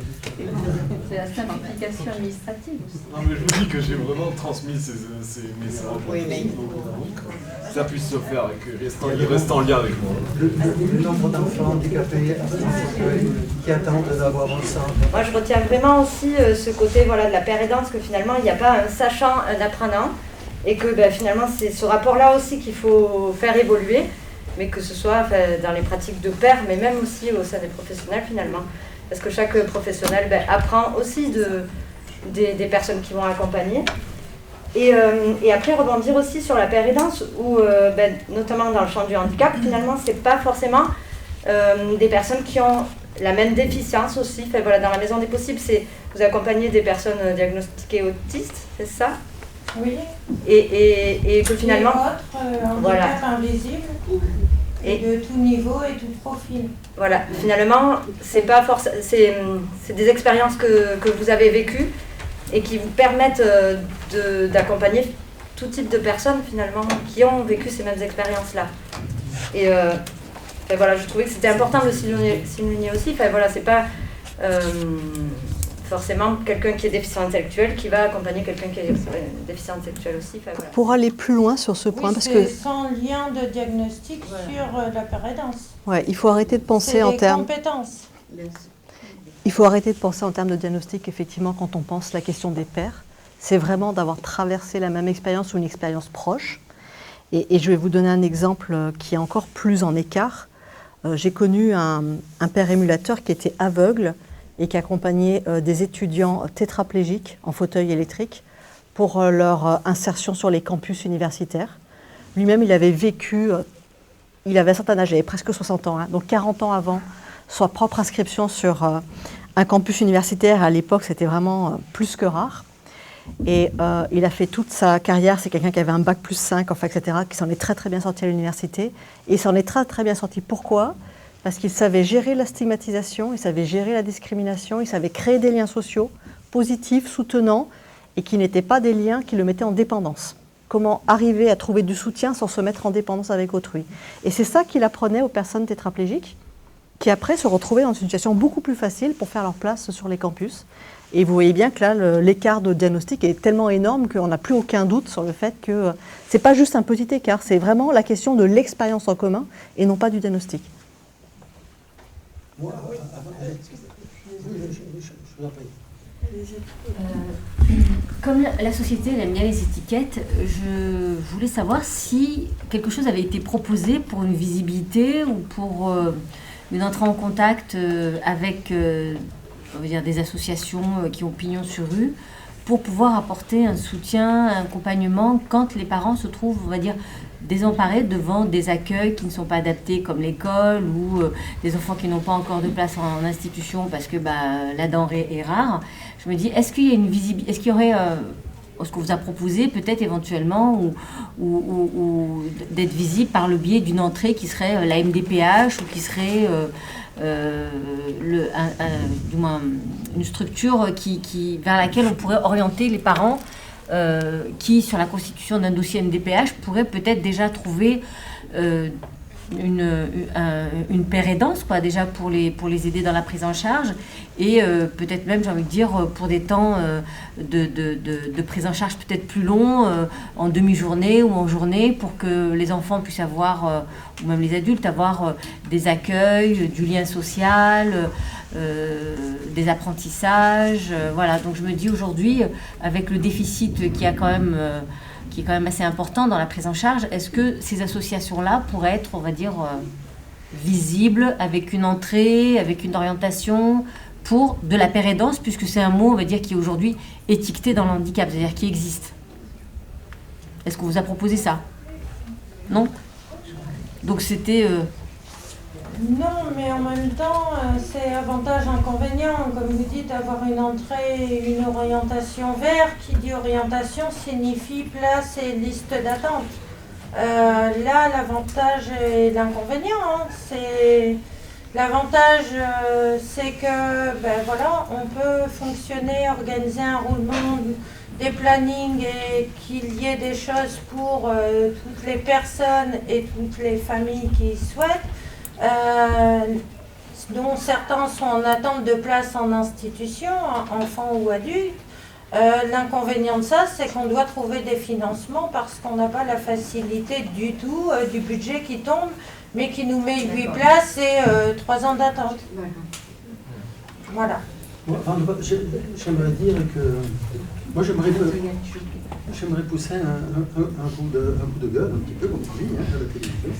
C'est la simplification administrative aussi. Non, mais je vous dis que j'ai vraiment transmis ces messages. Oui, mais que ça puisse se faire et qu'il reste en lien avec moi. Le nombre d'enfants handicapés qui attendent d'avoir un centre. Moi, je retiens vraiment aussi ce côté de la paire aidante, que finalement, il n'y a pas un sachant, un apprenant, et que finalement, c'est ce rapport-là aussi qu'il faut faire évoluer, mais que ce soit dans les pratiques de pair, mais même aussi au sein des professionnels finalement. Parce que chaque professionnel apprend aussi des personnes qui vont accompagner. Et après, rebondir aussi sur la paire aidante, où notamment dans le champ du handicap, finalement, c'est pas forcément des personnes qui ont la même déficience aussi. Dans la maison des possibles, vous accompagnez des personnes diagnostiquées autistes, c'est ça? Oui. Et que finalement... Et autres handicaps invisibles, et de tout niveau et tout profil. Voilà, finalement, c'est des expériences que vous avez vécues et qui vous permettent d'accompagner tout type de personnes finalement qui ont vécu ces mêmes expériences-là. Et je trouvais que c'était important de le souligner aussi. C'est pas forcément quelqu'un qui est déficient intellectuel qui va accompagner quelqu'un qui est déficient intellectuel aussi. Pour aller plus loin sur ce point, parce que sans lien de diagnostic sur la paire aidance. Ouais, il faut arrêter de penser en termes. Compétences. Il faut arrêter de penser en termes de diagnostic, effectivement, quand on pense la question des pairs. C'est vraiment d'avoir traversé la même expérience ou une expérience proche. Et je vais vous donner un exemple qui est encore plus en écart. J'ai connu un père émulateur qui était aveugle et qui accompagnait des étudiants tétraplégiques en fauteuil électrique pour leur insertion sur les campus universitaires. Lui-même, il avait vécu, il avait un certain âge, il avait presque 60 ans, donc 40 ans avant sa propre inscription sur un campus universitaire. À l'époque, c'était vraiment plus que rare. Et il a fait toute sa carrière, c'est quelqu'un qui avait un bac plus 5, etc., qui s'en est très très bien sorti à l'université. Et il s'en est très très bien sorti. Pourquoi ? Parce qu'il savait gérer la stigmatisation, il savait gérer la discrimination, il savait créer des liens sociaux positifs, soutenants, et qui n'étaient pas des liens qui le mettaient en dépendance. Comment arriver à trouver du soutien sans se mettre en dépendance avec autrui. Et c'est ça qu'il apprenait aux personnes tétraplégiques, qui après se retrouvaient dans une situation beaucoup plus facile pour faire leur place sur les campus. Et vous voyez bien que là, l'écart de diagnostic est tellement énorme qu'on n'a plus aucun doute sur le fait que ce n'est pas juste un petit écart, c'est vraiment la question de l'expérience en commun et non pas du diagnostic. Moi, je vous en prie. Comme la société elle aime bien les étiquettes, je voulais savoir si quelque chose avait été proposé pour une visibilité ou pour une entrée en contact avec on va dire des associations qui ont pignon sur rue pour pouvoir apporter un soutien, un accompagnement quand les parents se trouvent, on va dire, désemparés devant des accueils qui ne sont pas adaptés comme l'école ou des enfants qui n'ont pas encore de place en institution parce que la denrée est rare. Je me dis, est-ce qu'il y a une visibilité, est-ce qu'il y aurait ce qu'on vous a proposé peut-être éventuellement ou d'être visible par le biais d'une entrée qui serait la MDPH ou qui serait du moins une structure vers laquelle on pourrait orienter les parents qui, sur la constitution d'un dossier MDPH, pourraient peut-être déjà trouver une paire aidance, quoi, déjà pour les aider dans la prise en charge, et peut-être même, j'ai envie de dire, pour des temps de prise en charge peut-être plus longs, en demi-journée ou en journée, pour que les enfants puissent avoir, ou même les adultes, avoir des accueils, du lien social, des apprentissages. Voilà, donc je me dis aujourd'hui, avec le déficit qui est quand même assez important dans la prise en charge, est-ce que ces associations-là pourraient être, on va dire, visibles, avec une entrée, avec une orientation pour de la paire aidance, puisque c'est un mot, on va dire, qui est aujourd'hui étiqueté dans le handicap, c'est-à-dire qui existe. Est-ce qu'on vous a proposé ça? Non? Donc c'était... Non, mais en même temps, c'est avantage-inconvénient. Comme vous dites, avoir une entrée et une orientation vers. Qui dit orientation signifie place et liste d'attente. Là, l'avantage et l'inconvénient, l'avantage, c'est que, ben voilà, on peut fonctionner, organiser un roulement des plannings et qu'il y ait des choses pour toutes les personnes et toutes les familles qui souhaitent. Dont certains sont en attente de place en institution, enfants ou adultes. L'inconvénient de ça, c'est qu'on doit trouver des financements parce qu'on n'a pas la facilité du tout du budget qui tombe, mais qui nous met 8 places et 3 ans d'attente. Voilà. J'aimerais dire que... Moi, j'aimerais pousser un coup de gueule, un petit peu comme lui, à la télévision.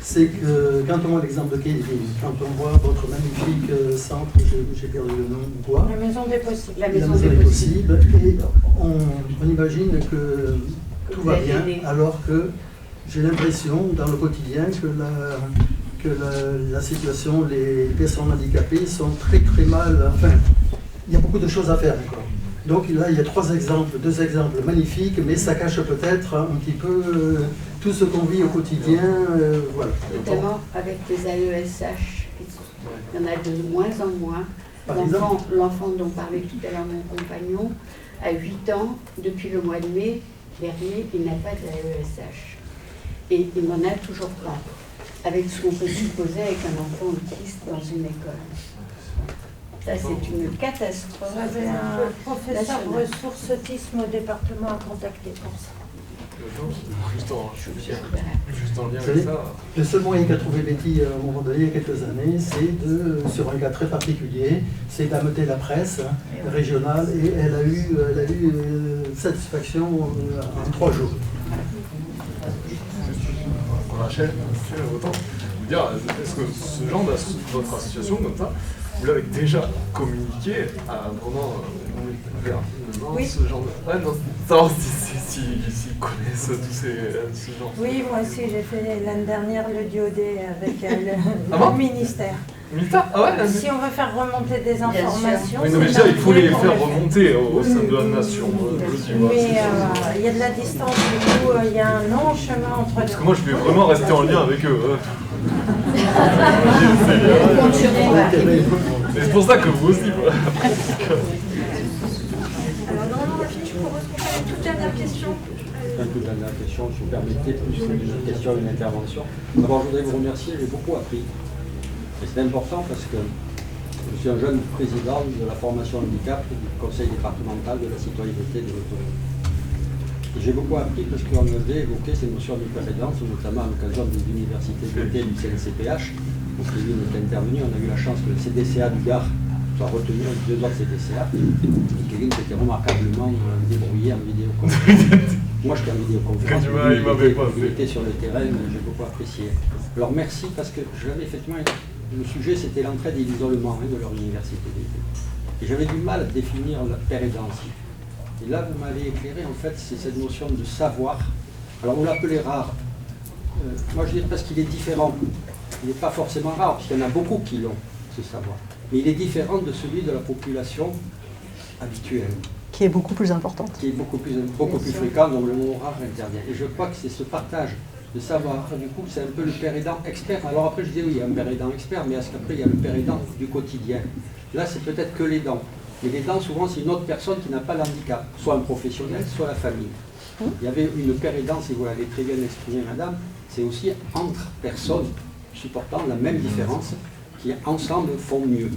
C'est que quand on voit l'exemple de Kevin, quand on voit votre magnifique centre, j'ai perdu le nom ou quoi, La maison des possibles. la maison des possibles, et on imagine que tout va bien, alors que j'ai l'impression dans le quotidien que la situation, les personnes handicapées sont très très mal, enfin, il y a beaucoup de choses à faire encore. Donc là, il y a deux exemples magnifiques, mais ça cache peut-être un petit peu tout ce qu'on vit au quotidien. Voilà. Notamment avec les AESH, il y en a de moins en moins. L'enfant dont parlait tout à l'heure mon compagnon, à 8 ans, depuis le mois de mai dernier, il n'a pas d'AESH. Et il n'en a toujours pas, avec ce qu'on peut supposer avec un enfant autiste dans une école. Ça, c'est une catastrophe. J'avais un professeur ressources autisme au département à contacter pour ça. Juste en lien avec ça. Le seul moyen qu'a trouvé Betty à un moment donné, il y a quelques années, c'est sur un cas très particulier, c'est d'amener la presse régionale et elle a eu satisfaction en 3 jours. Rachel, autant vous dire, est-ce que ce genre votre association comme ça, vous l'avez déjà communiqué à vraiment oui. Ce genre de... Ah non, savoir s'ils connaissent tous ce genre. Oui, moi aussi j'ai fait l'année dernière le diodé avec le ministère. Ministère? Ah ouais? Si on veut faire remonter des informations... Oui, non, mais déjà, il faut les faire remonter au sein de la nation. Mais il y a de la distance, du coup, il y a un long chemin entre les... Parce que moi, je vais vraiment rester en lien avec eux. C'est pour ça que vous aussi. Alors normalement, je propose qu'on fasse une toute dernière question. Une toute dernière question, si vous permettez, plus une question, une intervention. D'abord, je voudrais vous remercier, j'ai beaucoup appris. Et c'est important parce que je suis un jeune président de la formation handicap du conseil départemental de la citoyenneté et de l'autonomie. Et j'ai beaucoup appris parce qu'on avait évoqué ces notions de précédence, notamment à l'occasion des universités d'été du CNCPH. Donc Kevin est intervenu, on a eu la chance que le CDCA du Gard soit retenu avec 2 autres CDCA. Et Kevin s'était remarquablement débrouillé en vidéoconférence. Moi, je suis en vidéoconférence, il était sur le terrain, j'ai beaucoup apprécié. Alors merci parce que j'avais effectivement, le sujet c'était l'entraide et l'isolement de leur université d'été. Et j'avais du mal à définir la paire aidance. Et là, vous m'avez éclairé, en fait, c'est cette notion de savoir. Alors, on l'appelait rare. Moi, je dirais parce qu'il est différent. Il n'est pas forcément rare, parce qu'il y en a beaucoup qui l'ont, ce savoir. Mais il est différent de celui de la population habituelle. Qui est beaucoup plus importante. Qui est beaucoup plus fréquent, donc le mot rare intervient. Et je crois que c'est ce partage de savoir. Du coup, c'est un peu le père aidant expert. Alors après, je dis oui, il y a un père aidant expert, mais est-ce qu'après, il y a le père aidant du quotidien? Là, c'est peut-être que l'aidant. Mais l'aidant, souvent, c'est une autre personne qui n'a pas l'handicap, soit un professionnel, soit la famille. Il y avait une paire aidant, si vous l'avez très bien exprimé, madame, c'est aussi entre personnes supportant la même différence qui ensemble font mieux.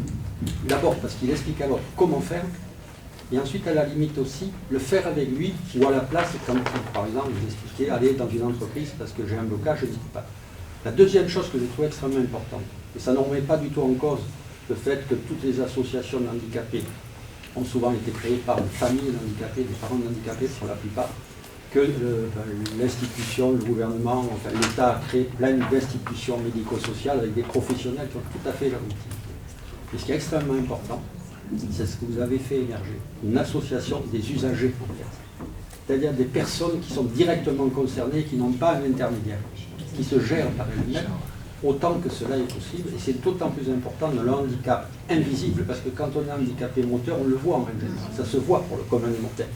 D'abord parce qu'il explique à l'autre comment faire, et ensuite à la limite aussi le faire avec lui ou à la place quand par exemple vous expliquez aller dans une entreprise parce que j'ai un blocage, je ne dis pas. La deuxième chose que je trouve extrêmement importante, et ça ne remet pas du tout en cause le fait que toutes les associations d'handicapés ont souvent été créées par des familles d'handicapés, des parents d'handicapés pour la plupart, que l'institution, le gouvernement, enfin l'État a créé plein d'institutions médico-sociales avec des professionnels qui ont tout à fait leur utilité. Et ce qui est extrêmement important, c'est ce que vous avez fait émerger, une association des usagers en fait. C'est-à-dire des personnes qui sont directement concernées, qui n'ont pas un intermédiaire, qui se gèrent par elles-mêmes, autant que cela est possible. Et c'est d'autant plus important dans le handicap invisible, parce que quand on est handicapé moteur, on le voit en général, ça se voit pour le commun des mortels.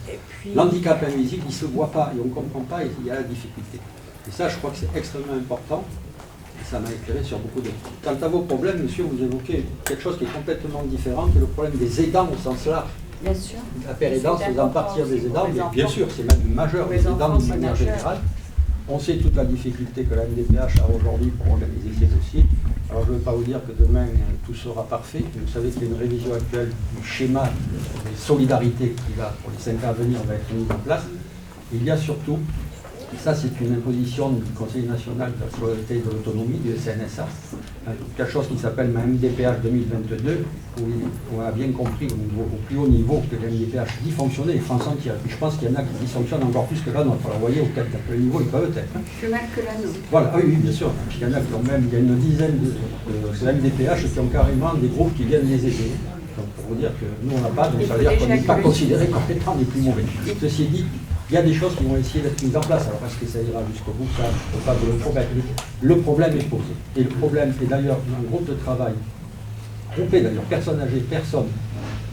L'handicap invisible, il ne se voit pas, et on ne comprend pas, et il y a la difficulté. Et ça, je crois que c'est extrêmement important, et ça m'a éclairé sur beaucoup de... Quant à vos problèmes, monsieur, vous évoquez quelque chose qui est complètement différent, qui est le problème des aidants au sens large. Bien sûr. La pérédance faisant partir des aidants, mais bien sûr, c'est même majeur, les aidants d'une manière générale. On sait toute la difficulté que la MDPH a aujourd'hui pour organiser ces dossiers. Alors je ne veux pas vous dire que demain tout sera parfait. Vous savez qu'il y a une révision actuelle du schéma de solidarité qui va, pour les 5 ans à venir, va être mise en place. Il y a surtout, et ça c'est une imposition du Conseil national de la solidarité et de l'autonomie, du CNSA, quelque chose qui s'appelle ma MDPH 2022, où on a bien compris au plus haut niveau que la MDPH dit fonctionner et France entière. Et puis je pense qu'il y en a qui dysfonctionnent encore plus que la nôtre. Alors vous voyez auquel niveau ils peuvent être. Plus mal que la nôtre. Voilà, oui, bien sûr. Il y en a qui ont même, il y a une dizaine de MDPH qui ont carrément des groupes qui viennent les aider. Donc pour vous dire que nous on n'a pas, donc ça veut dire qu'on n'est pas considéré comme étant les plus mauvais. Ceci dit, il y a des choses qui vont essayer d'être mises en place. Alors est-ce que ça ira jusqu'au bout, ça, il ne faut pas vous le promettre. Le problème est posé. Et le problème est d'ailleurs un groupe de travail, groupé d'ailleurs, personnes âgées, personnes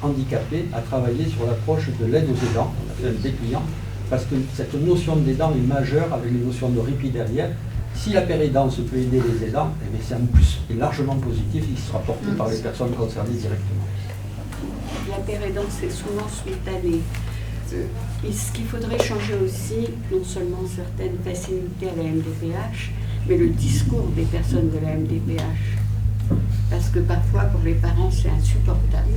handicapées, à travailler sur l'approche de l'aide aux aidants. On a fait un dépliant, parce que cette notion d'aidant est majeure avec une notion de répit derrière. Si la pérédance peut aider les aidants, eh bien c'est un plus et largement positif qui sera porté par les personnes concernées directement. La pérédance est souvent spontanée. Et ce qu'il faudrait changer aussi, non seulement certaines facilités à la MDPH, mais le discours des personnes de la MDPH. Parce que parfois, pour les parents, c'est insupportable.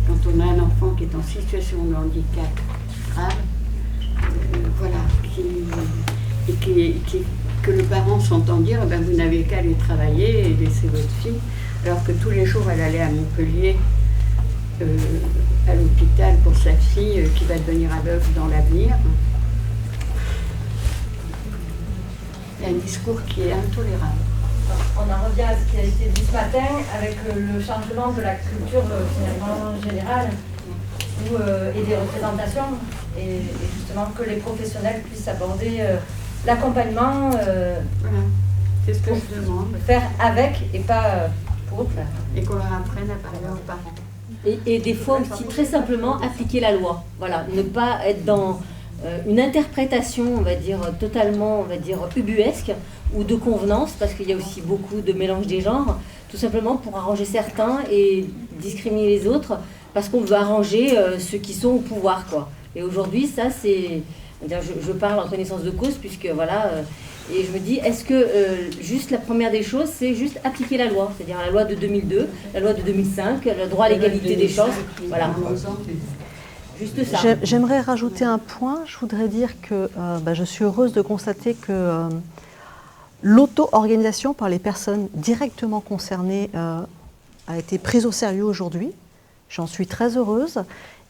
Quand on a un enfant qui est en situation de handicap grave, voilà, que le parent s'entend dire ben, vous n'avez qu'à aller travailler et laisser votre fille, alors que tous les jours elle allait à Montpellier à l'hôpital pour sa fille qui va devenir aveugle dans l'avenir. Il y a un discours qui est intolérable. On en revient à ce qui a été dit ce matin avec le changement de la culture finalement générale et des représentations et justement que les professionnels puissent aborder l'accompagnement, voilà. C'est ce que je demande. Faire avec et pas pour faire. Et qu'on leur apprenne à parler aux parents. Et des fois aussi très simplement appliquer la loi. Voilà, ne pas être dans une interprétation, on va dire, totalement, on va dire, ubuesque ou de convenance, parce qu'il y a aussi beaucoup de mélange des genres, tout simplement pour arranger certains et discriminer les autres, parce qu'on veut arranger ceux qui sont au pouvoir, quoi. Et aujourd'hui, ça, c'est... Je parle en connaissance de cause, puisque, voilà... et je me dis, est-ce que juste la première des choses, c'est juste appliquer la loi, c'est-à-dire la loi de 2002, la loi de 2005, le droit à l'égalité des chances, voilà. Juste ça. J'aimerais rajouter un point. Je voudrais dire que je suis heureuse de constater que l'auto-organisation par les personnes directement concernées a été prise au sérieux aujourd'hui. J'en suis très heureuse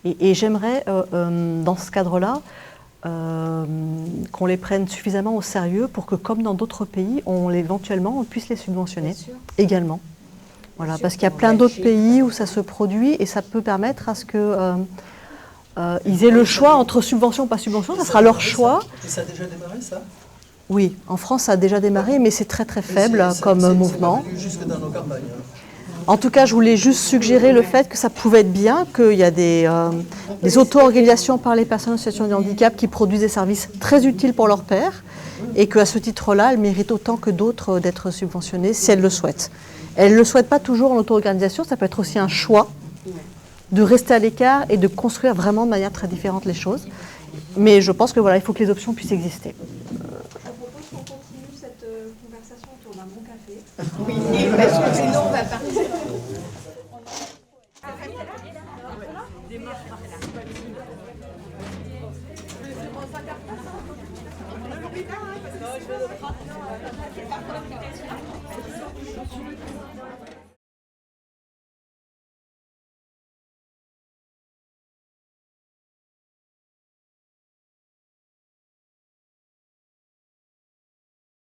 et j'aimerais, dans ce cadre-là, qu'on les prenne suffisamment au sérieux pour que, comme dans d'autres pays, éventuellement, on puisse les subventionner également. Voilà, parce qu'il y a plein d'autres pays où ça se produit et ça peut permettre à ce que ils aient le choix entre subvention ou pas subvention, ça sera leur choix. Et ça a déjà démarré, ça ? Oui, en France, ça a déjà démarré, mais c'est très très faible comme mouvement. C'est jusque dans nos campagnes. En tout cas, je voulais juste suggérer le fait que ça pouvait être bien, qu'il y a des auto-organisations par les personnes en situation de handicap qui produisent des services très utiles pour leurs pairs et qu'à ce titre-là, elles méritent autant que d'autres d'être subventionnées si elles le souhaitent. Elles ne le souhaitent pas toujours en auto-organisation, ça peut être aussi un choix de rester à l'écart et de construire vraiment de manière très différente les choses. Mais je pense que voilà, il faut que les options puissent exister. Je propose qu'on conversation autour d'un bon café. Oui, parce que sinon on va partir. Je